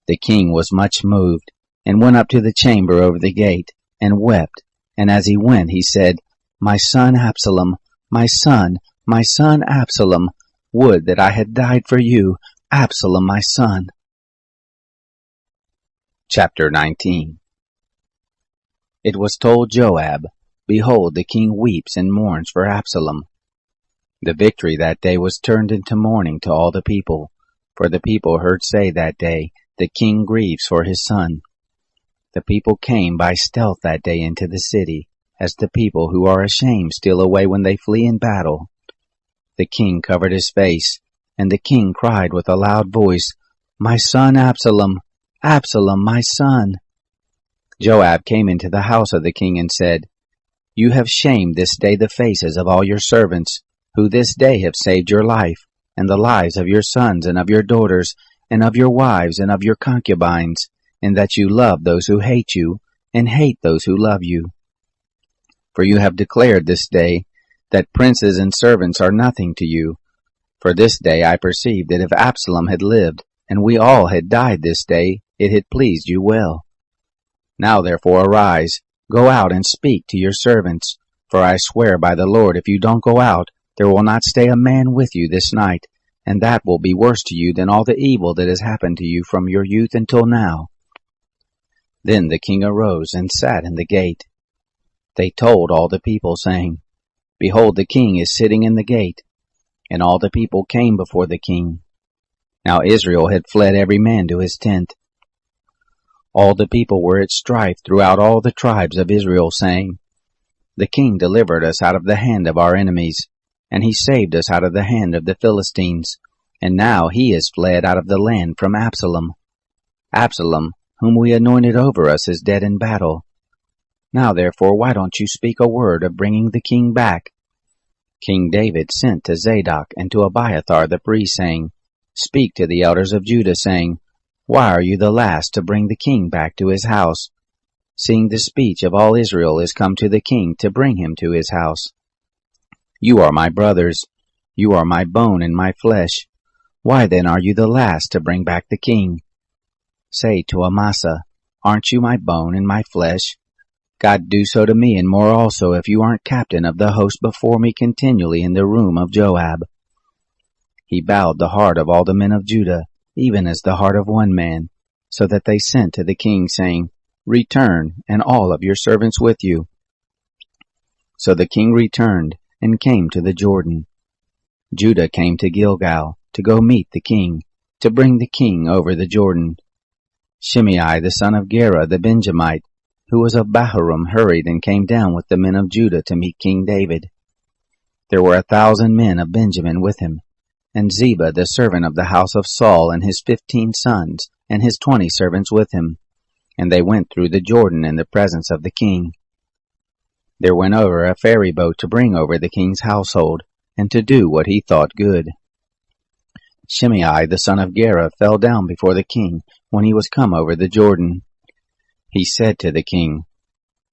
The king was much moved, and went up to the chamber over the gate, and wept, and as he went he said, My son Absalom, my son Absalom, would that I had died for you, Absalom my son. Chapter 19. It was told Joab, Behold, the king weeps and mourns for Absalom. The victory that day was turned into mourning to all the people, for the people heard say that day, The king grieves for his son. The people came by stealth that day into the city, as the people who are ashamed steal away when they flee in battle. The king covered his face, and the king cried with a loud voice, My son Absalom, Absalom, my son. Joab came into the house of the king and said, You have shamed this day the faces of all your servants, who this day have saved your life, and the lives of your sons and of your daughters, and of your wives and of your concubines, in that you love those who hate you, and hate those who love you. For you have declared this day that princes and servants are nothing to you. For this day I perceive that if Absalom had lived, and we all had died this day, it had pleased you well. Now therefore arise, go out and speak to your servants, for I swear by the Lord, if you don't go out, there will not stay a man with you this night, and that will be worse to you than all the evil that has happened to you from your youth until now. Then the king arose and sat in the gate. They told all the people, saying, Behold, the king is sitting in the gate. And all the people came before the king. Now Israel had fled every man to his tent. All the people were at strife throughout all the tribes of Israel, saying, The king delivered us out of the hand of our enemies, and he saved us out of the hand of the Philistines, and now he is fled out of the land from Absalom. Absalom, whom we anointed over us, is dead in battle. Now therefore, why don't you speak a word of bringing the king back? King David sent to Zadok and to Abiathar the priest, saying, Speak to the elders of Judah, saying, Why are you the last to bring the king back to his house, seeing the speech of all Israel is come to the king to bring him to his house? You are my brothers, you are my bone and my flesh. Why then are you the last to bring back the king? Say to Amasa, aren't you my bone and my flesh? God do so to me and more also if you aren't captain of the host before me continually in the room of Joab. He bowed the heart of all the men of Judah, even as the heart of one man, so that they sent to the king, saying, Return, and all of your servants with you. So the king returned, and came to the Jordan. Judah came to Gilgal, to go meet the king, to bring the king over the Jordan. Shimei the son of Gera the Benjamite, who was of Bahurim, hurried and came down with the men of Judah to meet King David. There were 1,000 men of Benjamin with him, and Ziba the servant of the house of Saul and his 15 sons, and his 20 servants with him. And they went through the Jordan in the presence of the king. There went over a ferry boat to bring over the king's household, and to do what he thought good. Shimei the son of Gera fell down before the king when he was come over the Jordan. He said to the king,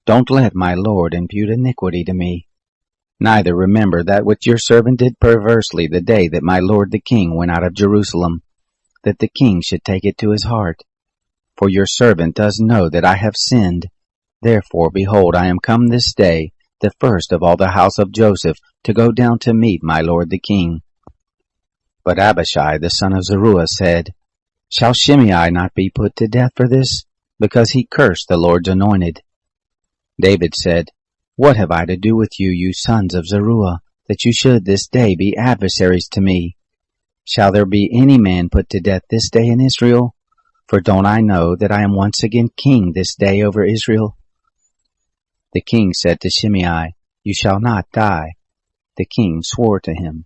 Don't let my lord impute iniquity to me. Neither remember that which your servant did perversely the day that my lord the king went out of Jerusalem, that the king should take it to his heart. For your servant does know that I have sinned. Therefore, behold, I am come this day, the first of all the house of Joseph, to go down to meet my lord the king. But Abishai the son of Zeruiah said, Shall Shimei not be put to death for this? Because he cursed the Lord's anointed. David said, What have I to do with you, you sons of Zeruiah, that you should this day be adversaries to me? Shall there be any man put to death this day in Israel? For don't I know that I am once again king this day over Israel? The king said to Shimei, You shall not die. The king swore to him.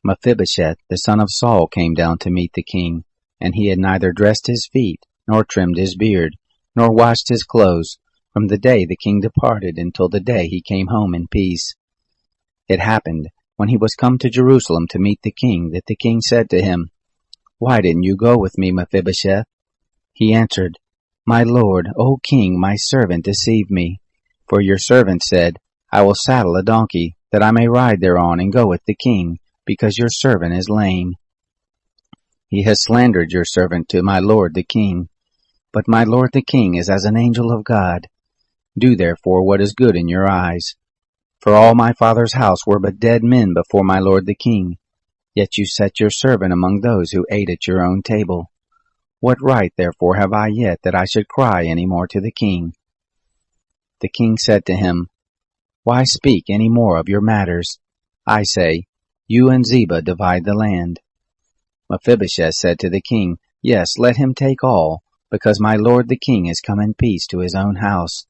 Mephibosheth, the son of Saul, came down to meet the king, and he had neither dressed his feet, nor trimmed his beard, nor washed his clothes, from the day the king departed until the day he came home in peace. It happened, when he was come to Jerusalem to meet the king, that the king said to him, Why didn't you go with me, Mephibosheth? He answered, My lord, O king, my servant deceived me. For your servant said, I will saddle a donkey, that I may ride thereon and go with the king, because your servant is lame. He has slandered your servant to my lord the king. But my lord the king is as an angel of God. Do therefore what is good in your eyes. For all my father's house were but dead men before my lord the king. Yet you set your servant among those who ate at your own table. What right therefore have I yet that I should cry any more to the king? The king said to him, Why speak any more of your matters? I say, You and Ziba divide the land. Mephibosheth said to the king, Yes, let him take all, because my lord the king is come in peace to his own house.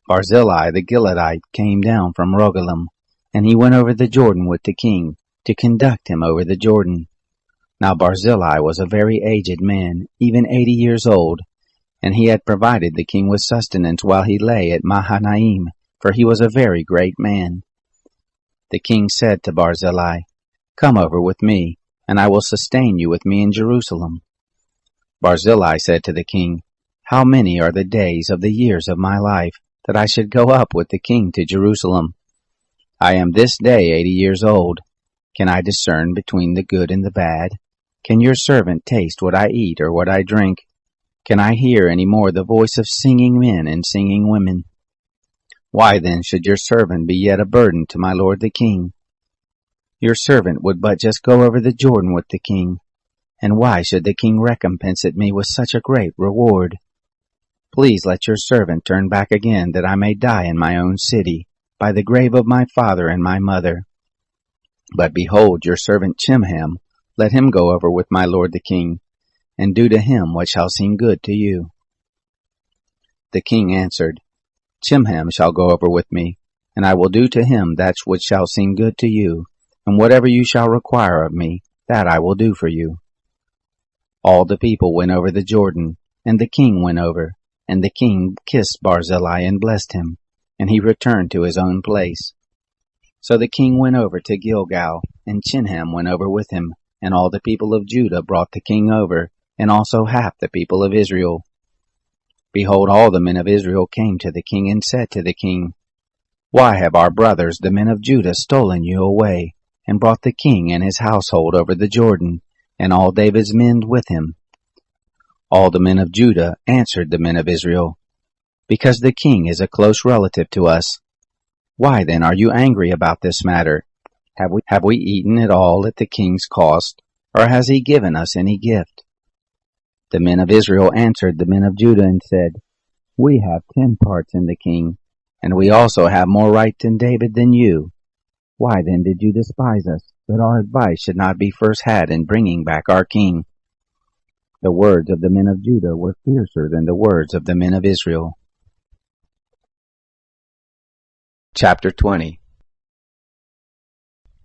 Barzillai the Gileadite came down from Rogelim, and he went over the Jordan with the king, to conduct him over the Jordan. Now Barzillai was a very aged man, even 80 years old, and he had provided the king with sustenance while he lay at Mahanaim, for he was a very great man. The king said to Barzillai, Come over with me, and I will sustain you with me in Jerusalem. Barzillai said to the king, How many are the days of the years of my life, that I should go up with the king to Jerusalem? I am this day 80 years old. Can I discern between the good and the bad? Can your servant taste what I eat or what I drink? Can I hear any more the voice of singing men and singing women? Why then should your servant be yet a burden to my lord the king? Your servant would but just go over the Jordan with the king. And why should the king recompense it me with such a great reward? Please let your servant turn back again, that I may die in my own city, by the grave of my father and my mother. But behold, your servant Chimham, let him go over with my lord the king, and do to him what shall seem good to you. The king answered, Chimham shall go over with me, and I will do to him that which shall seem good to you, and whatever you shall require of me, that I will do for you. All the people went over the Jordan, and the king went over, and the king kissed Barzillai and blessed him, and he returned to his own place. So the king went over to Gilgal, and Chimham went over with him, and all the people of Judah brought the king over, and also half the people of Israel. Behold, all the men of Israel came to the king and said to the king, Why have our brothers, the men of Judah, stolen you away, and brought the king and his household over the Jordan, and all David's men with him? All the men of Judah answered the men of Israel, Because the king is a close relative to us. Why then are you angry about this matter? Have we eaten at all at the king's cost, or has he given us any gift? The men of Israel answered the men of Judah and said, We have 10 parts in the king, and we also have more right in David than you. Why then did you despise us, that our advice should not be first had in bringing back our king? The words of the men of Judah were fiercer than the words of the men of Israel. Chapter 20.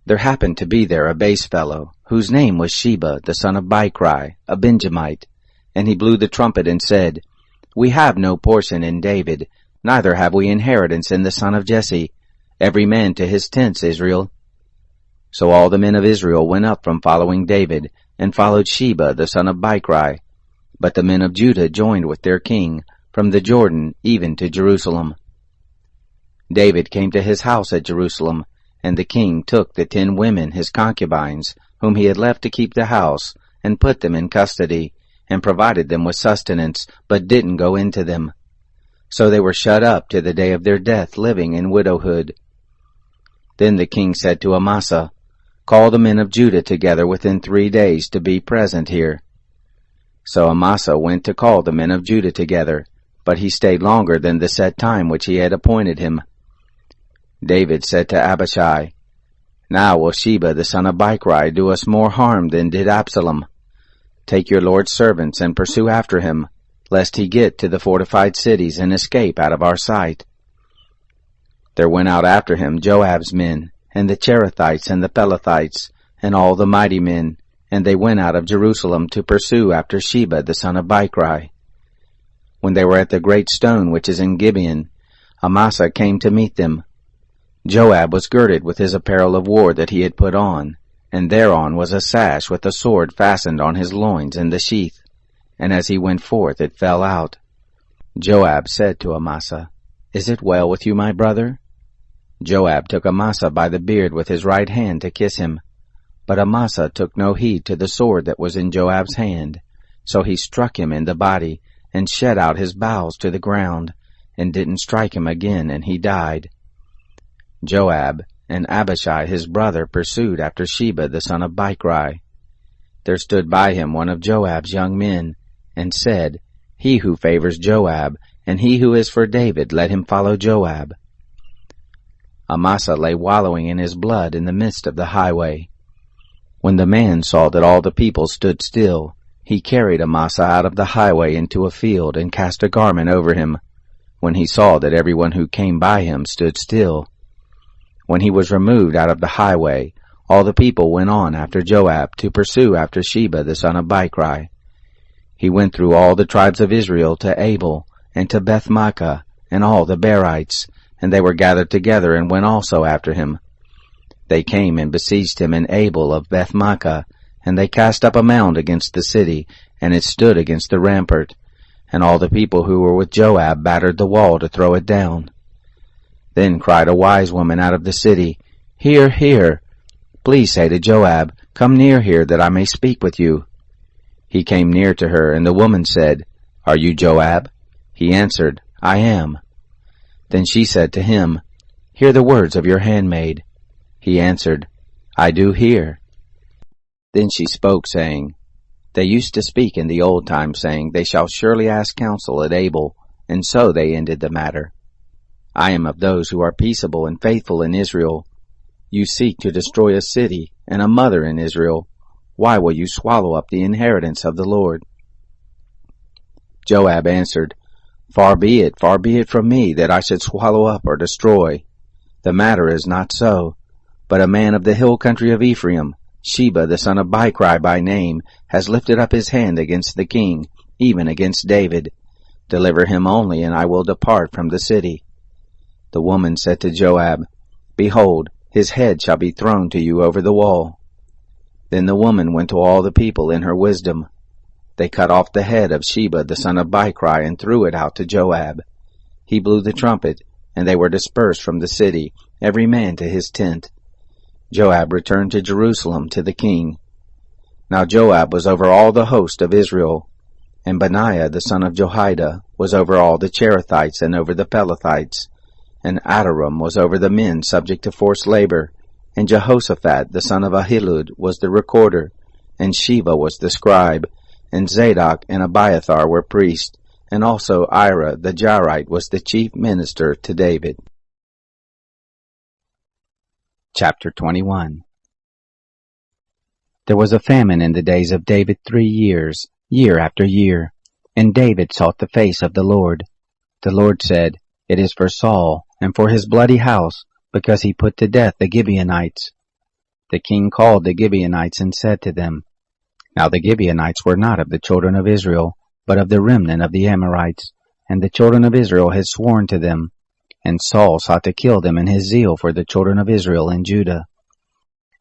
There happened to be there a base fellow, whose name was Sheba, the son of Bichri, a Benjamite. And he blew the trumpet and said, We have no portion in David, neither have we inheritance in the son of Jesse. Every man to his tents, Israel. So all the men of Israel went up from following David, and followed Sheba, the son of Bichri. But the men of Judah joined with their king, from the Jordan even to Jerusalem. David came to his house at Jerusalem, and the king took the 10 women, his concubines, whom he had left to keep the house, and put them in custody, and provided them with sustenance, but didn't go into them. So they were shut up to the day of their death, living in widowhood. Then the king said to Amasa, Call the men of Judah together within 3 days to be present here. So Amasa went to call the men of Judah together, but he stayed longer than the set time which he had appointed him. David said to Abishai, Now will Sheba the son of Bichri do us more harm than did Absalom. Take your Lord's servants and pursue after him, lest he get to the fortified cities and escape out of our sight. There went out after him Joab's men, and the Cherethites and the Pelethites, and all the mighty men, and they went out of Jerusalem to pursue after Sheba the son of Bichri. When they were at the great stone which is in Gibeon, Amasa came to meet them. Joab was girded with his apparel of war that he had put on, and thereon was a sash with a sword fastened on his loins in the sheath, and as he went forth it fell out. Joab said to Amasa, Is it well with you, my brother? Joab took Amasa by the beard with his right hand to kiss him, but Amasa took no heed to the sword that was in Joab's hand, so he struck him in the body, and shed out his bowels to the ground, and didn't strike him again, and he died. Joab and Abishai his brother pursued after Sheba the son of Bichri. There stood by him one of Joab's young men, and said, He who favors Joab, and he who is for David, let him follow Joab. Amasa lay wallowing in his blood in the midst of the highway. When the man saw that all the people stood still, he carried Amasa out of the highway into a field, and cast a garment over him, when he saw that everyone who came by him stood still. When he was removed out of the highway, all the people went on after Joab to pursue after Sheba the son of Bichri. He went through all the tribes of Israel to Abel, and to Beth-maachah, and all the Berites, and they were gathered together and went also after him. They came and besieged him in Abel of Beth-maachah, and they cast up a mound against the city, and it stood against the rampart, and all the people who were with Joab battered the wall to throw it down. Then cried a wise woman out of the city, Hear, hear! Please say to Joab, Come near here, that I may speak with you. He came near to her, and the woman said, Are you Joab? He answered, I am. Then she said to him, Hear the words of your handmaid. He answered, I do hear. Then she spoke, saying, They used to speak in the old time, saying, They shall surely ask counsel at Abel, and so they ended the matter. I am of those who are peaceable and faithful in Israel. You seek to destroy a city and a mother in Israel. Why will you swallow up the inheritance of the Lord? Joab answered, far be it from me that I should swallow up or destroy. The matter is not so, but a man of the hill country of Ephraim, Sheba the son of Bichri by name, has lifted up his hand against the king, even against David. Deliver him only, and I will depart from the city. The woman said to Joab, Behold, his head shall be thrown to you over the wall. Then the woman went to all the people in her wisdom. They cut off the head of Sheba the son of Bichri and threw it out to Joab. He blew the trumpet, and they were dispersed from the city, every man to his tent. Joab returned to Jerusalem to the king. Now Joab was over all the host of Israel, and Benaiah the son of Jehoiada was over all the Cherethites and over the Pelethites, and Adoram was over the men subject to forced labor, and Jehoshaphat the son of Ahilud was the recorder, and Sheva was the scribe, and Zadok and Abiathar were priests, and also Ira the Jairite was the chief minister to David. Chapter 21. There was a famine in the days of David 3 years, year after year, and David sought the face of the Lord. The Lord said, It is for Saul, and for his bloody house, because he put to death the Gibeonites. The king called the Gibeonites and said to them, Now the Gibeonites were not of the children of Israel, but of the remnant of the Amorites, and the children of Israel had sworn to them. And Saul sought to kill them in his zeal for the children of Israel and Judah.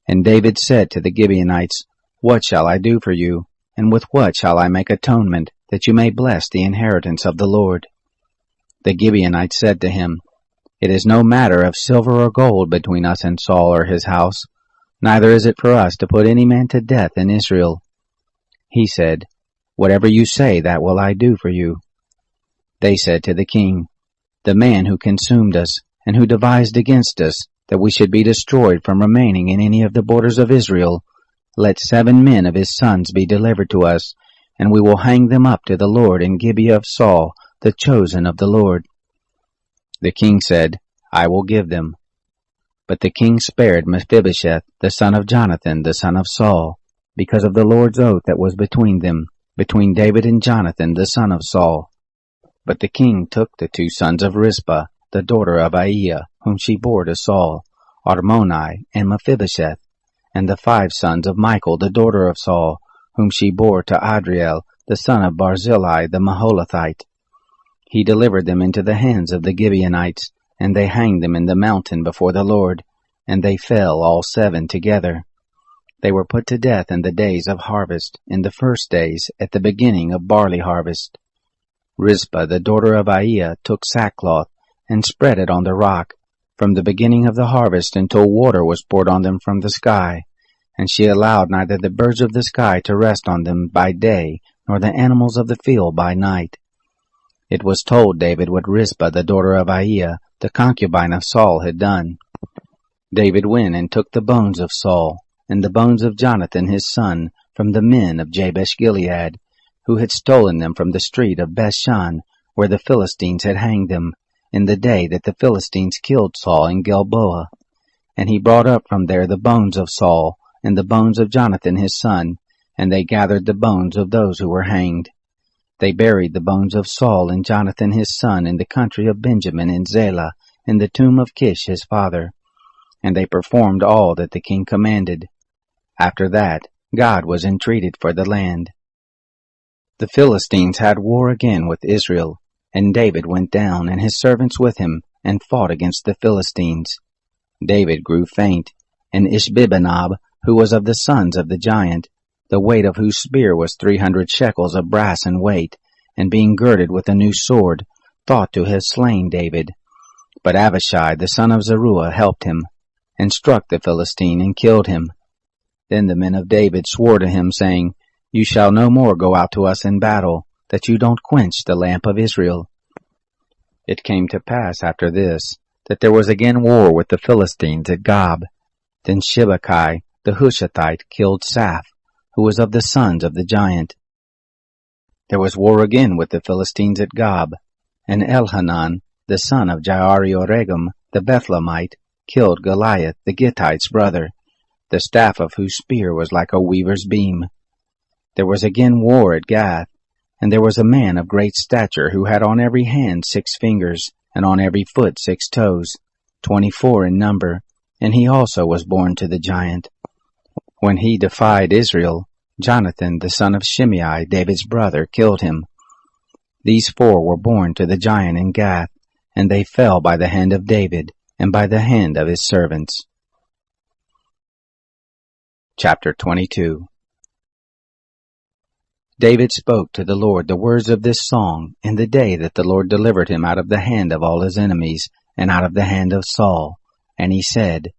And David said to the Gibeonites, What shall I do for you, and with what shall I make atonement, that you may bless the inheritance of the Lord? The Gibeonites said to him, It is no matter of silver or gold between us and Saul or his house, neither is it for us to put any man to death in Israel. He said, Whatever you say, that will I do for you. They said to the king, The man who consumed us, and who devised against us, that we should be destroyed from remaining in any of the borders of Israel, let 7 men of his sons be delivered to us, and we will hang them up to the Lord in Gibeah of Saul, the chosen of the Lord. The king said, I will give them. But the king spared Mephibosheth, the son of Jonathan, the son of Saul, because of the Lord's oath that was between them, between David and Jonathan, the son of Saul. But the king took the 2 sons of Rizpah, the daughter of Aiah, whom she bore to Saul, Armoni and Mephibosheth, and the 5 sons of Michal, the daughter of Saul, whom she bore to Adriel, the son of Barzillai the Maholathite. He delivered them into the hands of the Gibeonites, and they hanged them in the mountain before the Lord, and they fell all 7 together. They were put to death in the days of harvest, in the first days, at the beginning of barley harvest. Rizpah, the daughter of Aiah, took sackcloth, and spread it on the rock, from the beginning of the harvest until water was poured on them from the sky, and she allowed neither the birds of the sky to rest on them by day, nor the animals of the field by night. It was told David what Rizpah, the daughter of Aiah, the concubine of Saul, had done. David went and took the bones of Saul, and the bones of Jonathan his son, from the men of Jabesh-Gilead, who had stolen them from the street of Bethshan, where the Philistines had hanged them, in the day that the Philistines killed Saul in Gilboa. And he brought up from there the bones of Saul, and the bones of Jonathan his son, and they gathered the bones of those who were hanged. They buried the bones of Saul and Jonathan his son in the country of Benjamin in Zelah, in the tomb of Kish his father. And they performed all that the king commanded. After that, God was entreated for the land. The Philistines had war again with Israel, and David went down, and his servants with him, and fought against the Philistines. David grew faint, and Ishbi-benob, who was of the sons of the giant, the weight of whose spear was 300 shekels of brass in weight, and being girded with a new sword, thought to have slain David. But Abishai the son of Zeruiah helped him, and struck the Philistine, and killed him. Then the men of David swore to him, saying, You shall no more go out to us in battle, that you don't quench the lamp of Israel. It came to pass after this, that there was again war with the Philistines at Gob. Then Shibachai the Hushathite killed Saph, who was of the sons of the giant. There was war again with the Philistines at Gob, and Elhanan, the son of Jaarioregim the Bethlehemite, killed Goliath the Gittite's brother, the staff of whose spear was like a weaver's beam. There was again war at Gath, and there was a man of great stature who had on every hand 6 fingers, and on every foot 6 toes, 24 in number, and he also was born to the giant. When he defied Israel, Jonathan the son of Shimei, David's brother, killed him. These 4 were born to the giant in Gath, and they fell by the hand of David, and by the hand of his servants. Chapter 22. David spoke to the Lord the words of this song in the day that the Lord delivered him out of the hand of all his enemies and out of the hand of Saul. And he said,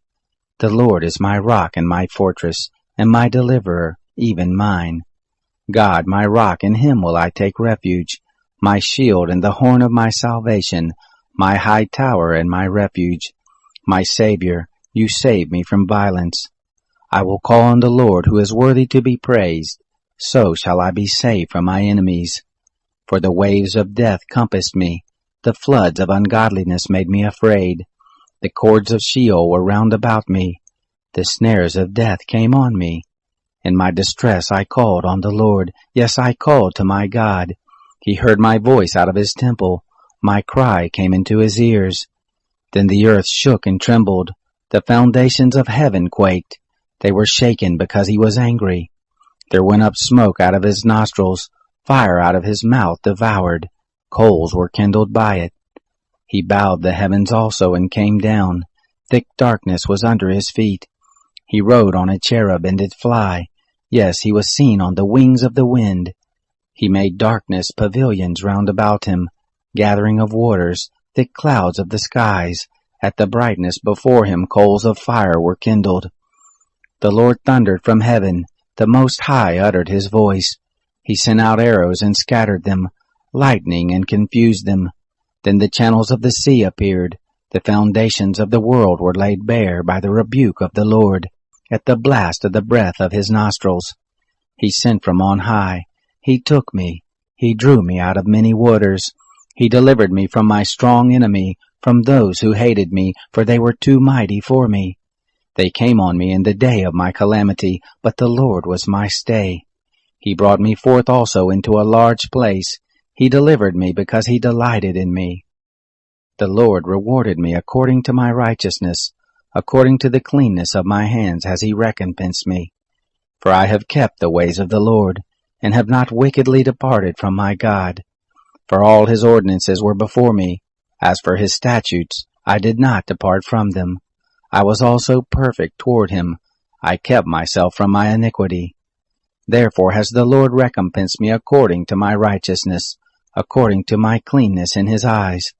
The Lord is my rock and my fortress, and my deliverer, even mine. God, my rock, in him will I take refuge, my shield and the horn of my salvation, my high tower and my refuge. My Savior, you save me from violence. I will call on the Lord, who is worthy to be praised. So shall I be saved from my enemies. For the waves of death compassed me, the floods of ungodliness made me afraid. The cords of Sheol were round about me, the snares of death came on me. In my distress I called on the Lord, yes, I called to my God. He heard my voice out of his temple, my cry came into his ears. Then the earth shook and trembled, the foundations of heaven quaked. They were shaken because he was angry. There went up smoke out of his nostrils, fire out of his mouth devoured, coals were kindled by it. He bowed the heavens also and came down, thick darkness was under his feet. He rode on a cherub and did fly, yes, he was seen on the wings of the wind. He made darkness pavilions round about him, gathering of waters, thick clouds of the skies. At the brightness before him coals of fire were kindled. The Lord thundered from heaven, the Most High uttered his voice. He sent out arrows and scattered them, lightning and confused them. Then the channels of the sea appeared, the foundations of the world were laid bare by the rebuke of the Lord, at the blast of the breath of his nostrils. He sent from on high, he took me, he drew me out of many waters. He delivered me from my strong enemy, from those who hated me, for they were too mighty for me. They came on me in the day of my calamity, but the Lord was my stay. He brought me forth also into a large place. He delivered me because he delighted in me. The Lord rewarded me according to my righteousness, according to the cleanness of my hands has he recompensed me. For I have kept the ways of the Lord, and have not wickedly departed from my God. For all his ordinances were before me. As for his statutes, I did not depart from them. I was also perfect toward him. I kept myself from my iniquity. Therefore has the Lord recompensed me according to my righteousness, according to my cleanness in his eyes.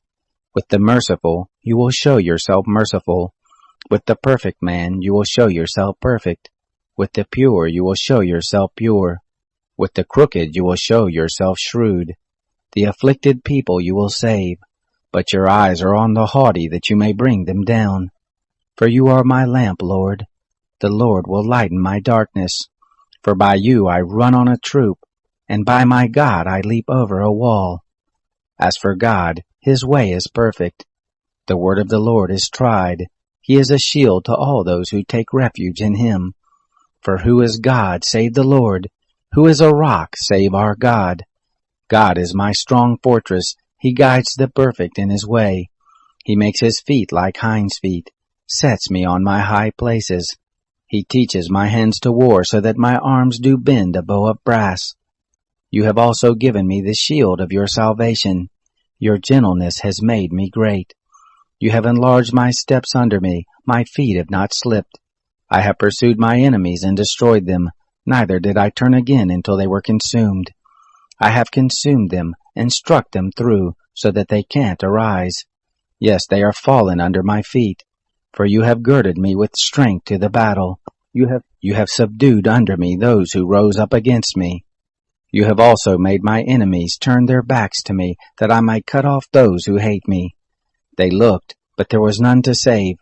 With the merciful you will show yourself merciful. With the perfect man you will show yourself perfect. With the pure you will show yourself pure. With the crooked you will show yourself shrewd. The afflicted people you will save. But your eyes are on the haughty that you may bring them down. For you are my lamp, Lord. The Lord will lighten my darkness. For by you I run on a troop, and by my God I leap over a wall. As for God, his way is perfect. The word of the Lord is tried. He is a shield to all those who take refuge in him. For who is God save the Lord? Who is a rock save our God? God is my strong fortress. He guides the perfect in his way. He makes his feet like hinds' feet, sets me on my high places. He teaches my hands to war, so that my arms do bend a bow of brass. You have also given me the shield of your salvation. Your gentleness has made me great. You have enlarged my steps under me, my feet have not slipped. I have pursued my enemies and destroyed them, neither did I turn again until they were consumed. I have consumed them and struck them through, so that they can't arise. Yes, they are fallen under my feet. For you have girded me with strength to the battle. You have subdued under me those who rose up against me. You have also made my enemies turn their backs to me, that I might cut off those who hate me. They looked, but there was none to save,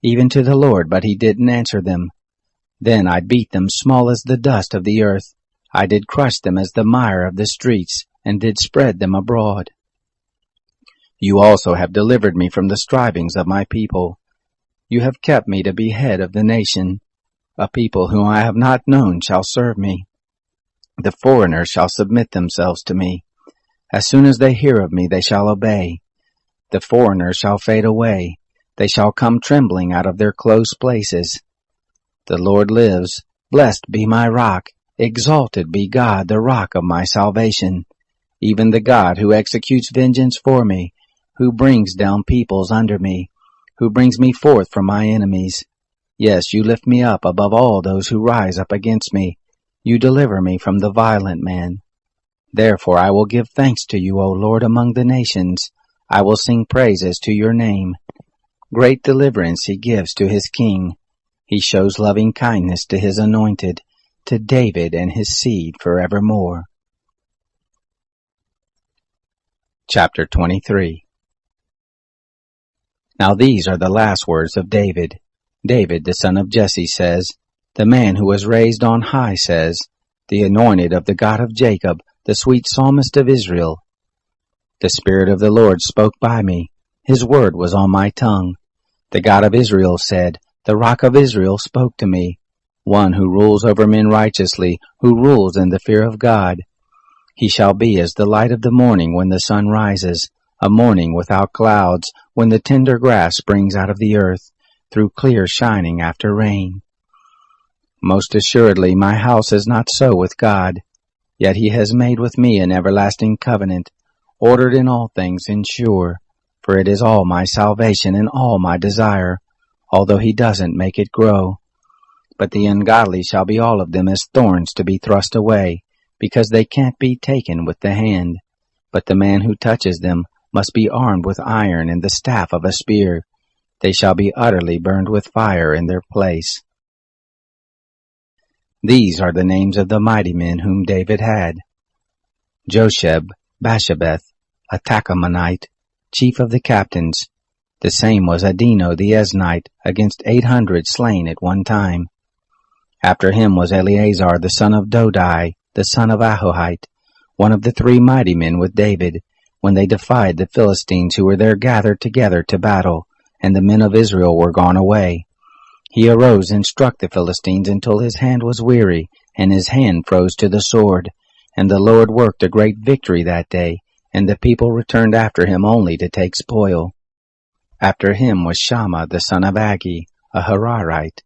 even to the Lord, but he didn't answer them. Then I beat them small as the dust of the earth. I did crush them as the mire of the streets, and did spread them abroad. You also have delivered me from the strivings of my people. You have kept me to be head of the nation. A people whom I have not known shall serve me. The foreigners shall submit themselves to me. As soon as they hear of me, they shall obey. The foreigners shall fade away. They shall come trembling out of their close places. The Lord lives. Blessed be my rock. Exalted be God, the rock of my salvation. Even the God who executes vengeance for me, who brings down peoples under me, who brings me forth from my enemies. Yes, you lift me up above all those who rise up against me. You deliver me from the violent man. Therefore I will give thanks to you, O Lord, among the nations. I will sing praises to your name. Great deliverance he gives to his king. He shows loving kindness to his anointed, to David and his seed forevermore. Chapter 23. Now these are the last words of David. David, the son of Jesse, says, the man who was raised on high says, the anointed of the God of Jacob, the sweet psalmist of Israel. The Spirit of the Lord spoke by me. His word was on my tongue. The God of Israel said, the Rock of Israel spoke to me. One who rules over men righteously, who rules in the fear of God. He shall be as the light of the morning when the sun rises, a morning without clouds, when the tender grass springs out of the earth, through clear shining after rain. Most assuredly my house is not so with God, yet he has made with me an everlasting covenant, ordered in all things and sure, for it is all my salvation and all my desire, although he doesn't make it grow. But the ungodly shall be all of them as thorns to be thrust away, because they can't be taken with the hand. But the man who touches them must be armed with iron and the staff of a spear. They shall be utterly burned with fire in their place. These are the names of the mighty men whom David had. Josheb, Bashabeth, a Tachamonite, chief of the captains. The same was Adino the Eznite, against 800 slain at one time. After him was Eleazar the son of Dodai, the son of Ahohite, one of the 3 mighty men with David, when they defied the Philistines who were there gathered together to battle, and the men of Israel were gone away. He arose and struck the Philistines until his hand was weary, and his hand froze to the sword. And the Lord worked a great victory that day, and the people returned after him only to take spoil. After him was Shammah the son of Agi, a Hararite.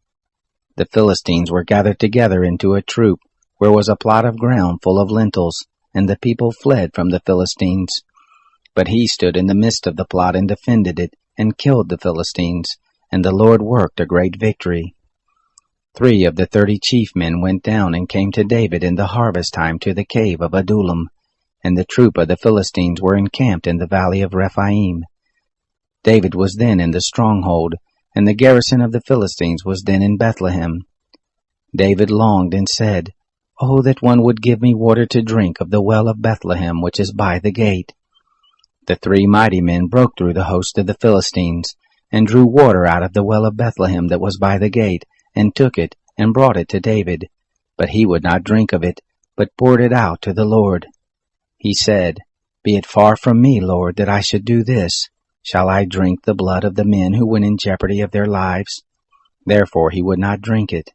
The Philistines were gathered together into a troop, where was a plot of ground full of lentils, and the people fled from the Philistines. But he stood in the midst of the plot and defended it, and killed the Philistines, and the Lord worked a great victory. 3 of the 30 chief men went down and came to David in the harvest time to the cave of Adullam, and the troop of the Philistines were encamped in the valley of Rephaim. David was then in the stronghold, and the garrison of the Philistines was then in Bethlehem. David longed and said, Oh, that one would give me water to drink of the well of Bethlehem which is by the gate. The 3 mighty men broke through the host of the Philistines, and drew water out of the well of Bethlehem that was by the gate, and took it, and brought it to David. But he would not drink of it, but poured it out to the Lord. He said, Be it far from me, Lord, that I should do this. Shall I drink the blood of the men who went in jeopardy of their lives? Therefore he would not drink it.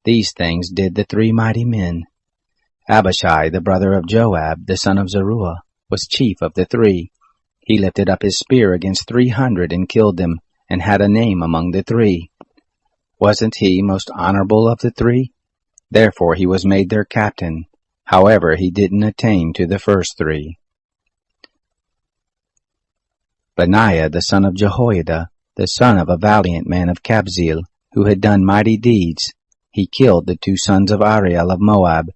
These things did the 3 mighty men. Abishai, the brother of Joab, the son of Zeruiah, was chief of the 3. He lifted up his spear against 300 and killed them, and had a name among the 3. Wasn't he most honorable of the 3? Therefore he was made their captain. However, he didn't attain to the first 3. Benaiah the son of Jehoiada, the son of a valiant man of Kabzeel, who had done mighty deeds, he killed the 2 sons of Ariel of Moab.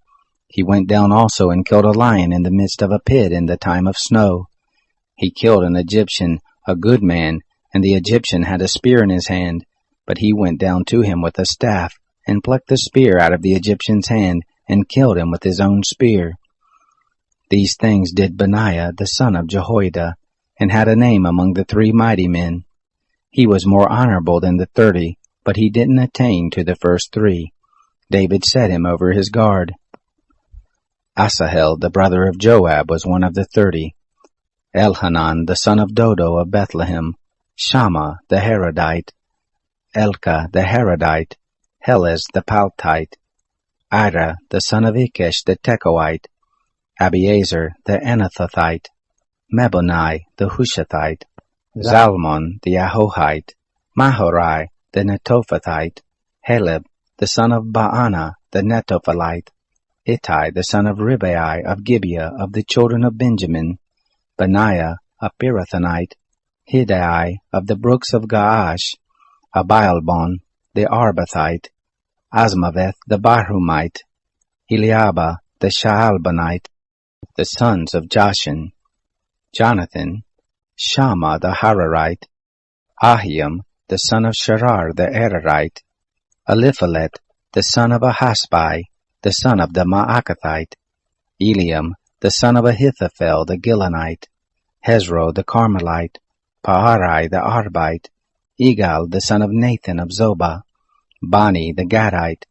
He went down also and killed a lion in the midst of a pit in the time of snow. He killed an Egyptian, a good man, and the Egyptian had a spear in his hand, but he went down to him with a staff, and plucked the spear out of the Egyptian's hand, and killed him with his own spear. These things did Benaiah the son of Jehoiada, and had a name among the 3 mighty men. He was more honorable than the 30, but he didn't attain to the first 3. David set him over his guard. Asahel the brother of Joab was one of the 30. Elhanan the son of Dodo of Bethlehem, Shammah the Harodite, Elkah the Harodite, Helez the Paltite, Ira the son of Ikesh the Tekoite, Abiezer the Anathothite, Mebonai the Hushathite, Zalmon the Ahohite, Mahorai the Netophathite, Heleb the son of Baana the Netophalite, Ittai the son of Ribai of Gibeah of the children of Benjamin, Benaiah a Pirathonite, Hiddai of the brooks of Gaash, Abialbon, the Arbathite, Asmaveth the Barhumite, Eliaba the Shaalbanite, the sons of Jashan, Jonathan, Shammah the Hararite, Ahiam the son of Sharar the Erarite, Eliphalet the son of Ahasbai, the son of the Maakathite, Eliam the son of Ahithophel the Gilonite, Hezro the Carmelite, Paarai the Arbite, Igal the son of Nathan of Zobah, Bani the Gadite,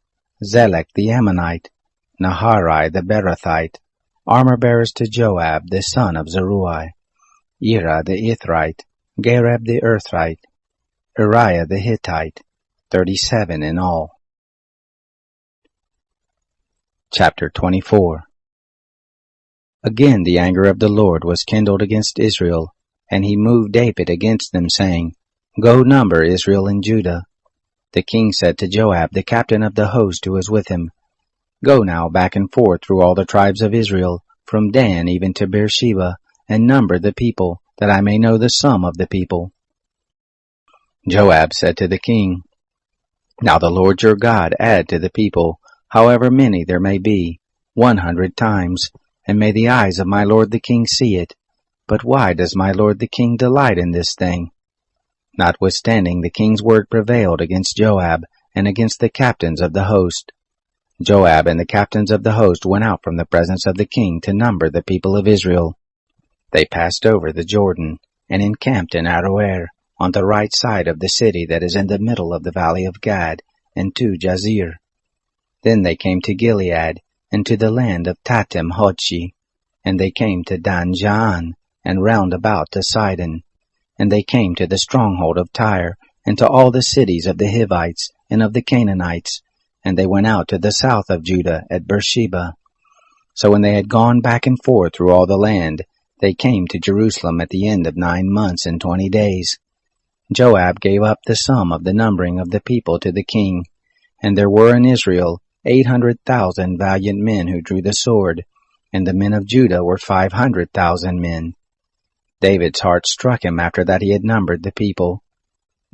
Zelek the Ammonite, Naharai the Berothite, armor-bearers to Joab the son of Zeruiah, Ira the Ithrite, Gareb the Earthite, Uriah the Hittite, 37 in all. Chapter 24. Again the anger of the Lord was kindled against Israel, and he moved David against them, saying, Go number Israel and Judah. The king said to Joab, the captain of the host who was with him, Go now back and forth through all the tribes of Israel, from Dan even to Beersheba, and number the people, that I may know the sum of the people. Joab said to the king, Now the Lord your God add to the people, however many there may be, 100 times, and may the eyes of my lord the king see it. But why does my lord the king delight in this thing? Notwithstanding, the king's word prevailed against Joab, and against the captains of the host. Joab and the captains of the host went out from the presence of the king to number the people of Israel. They passed over the Jordan, and encamped in Aroer, on the right side of the city that is in the middle of the valley of Gad, and to Jazer. Then they came to Gilead, and to the land of Tatim Hodshi, and they came to Dan Jaan, and round about to Sidon. And they came to the stronghold of Tyre, and to all the cities of the Hivites, and of the Canaanites, and they went out to the south of Judah at Beersheba. So when they had gone back and forth through all the land, they came to Jerusalem at the end of 9 months and 20 days. Joab gave up the sum of the numbering of the people to the king, and there were in Israel 800,000 valiant men who drew the sword, and the men of Judah were 500,000 men. David's heart struck him after that he had numbered the people.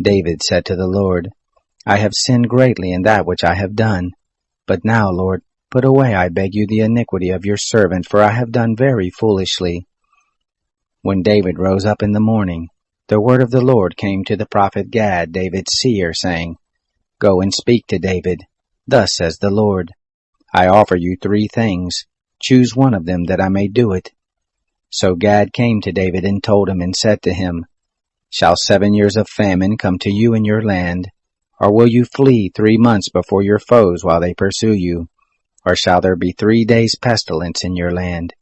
David said to the Lord, I have sinned greatly in that which I have done. But now, Lord, put away, I beg you, the iniquity of your servant, for I have done very foolishly. When David rose up in the morning, the word of the Lord came to the prophet Gad, David's seer, saying, Go and speak to David. Thus says the Lord, I offer you 3 things. Choose one of them that I may do it. So Gad came to David and told him and said to him, Shall 7 years of famine come to you in your land? Or will you flee 3 months before your foes while they pursue you? Or shall there be 3 days' pestilence in your land?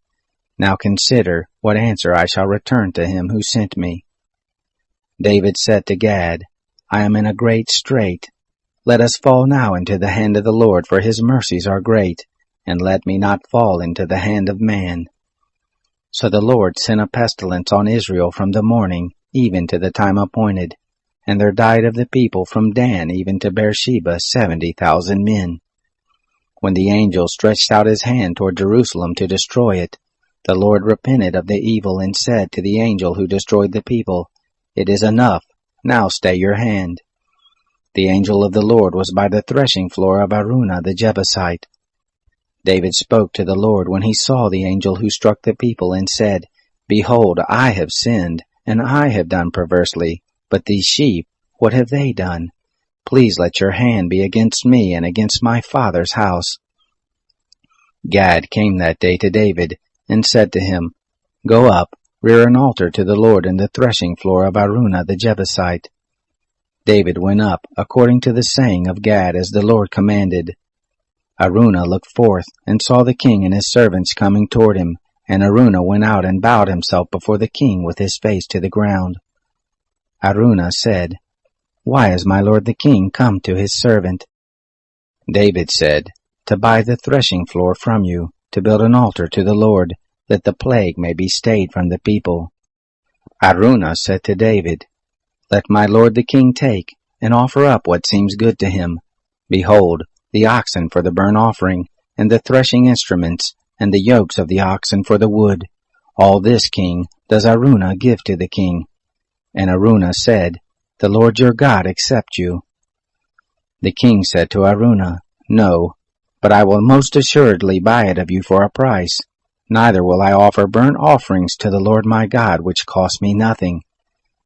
Now consider what answer I shall return to him who sent me. David said to Gad, I am in a great strait. Let us fall now into the hand of the Lord, for his mercies are great, and let me not fall into the hand of man. So the Lord sent a pestilence on Israel from the morning even to the time appointed, and there died of the people from Dan even to Beersheba 70,000 men. When the angel stretched out his hand toward Jerusalem to destroy it, the Lord repented of the evil and said to the angel who destroyed the people, It is enough, now stay your hand. The angel of the Lord was by the threshing floor of Araunah the Jebusite. David spoke to the Lord when he saw the angel who struck the people, and said, Behold, I have sinned, and I have done perversely, but these sheep, what have they done? Please let your hand be against me and against my father's house. Gad came that day to David, and said to him, Go up, rear an altar to the Lord in the threshing floor of Araunah the Jebusite. David went up, according to the saying of Gad, as the Lord commanded. Araunah looked forth, and saw the king and his servants coming toward him, and Araunah went out and bowed himself before the king with his face to the ground. Araunah said, Why has my lord the king come to his servant? David said, To buy the threshing floor from you, to build an altar to the Lord, that the plague may be stayed from the people. Araunah said to David, Let my lord the king take, and offer up what seems good to him. Behold, the oxen for the burnt offering, and the threshing instruments, and the yokes of the oxen for the wood. All this, king, does Araunah give to the king. And Araunah said, The Lord your God accept you. The king said to Araunah, No, but I will most assuredly buy it of you for a price. Neither will I offer burnt offerings to the Lord my God, which cost me nothing.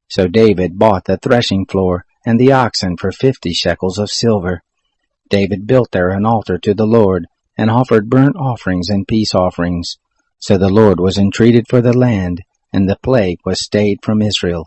So David bought the threshing floor and the oxen for 50 shekels of silver. David built there an altar to the Lord, and offered burnt offerings and peace offerings. So the Lord was entreated for the land, and the plague was stayed from Israel.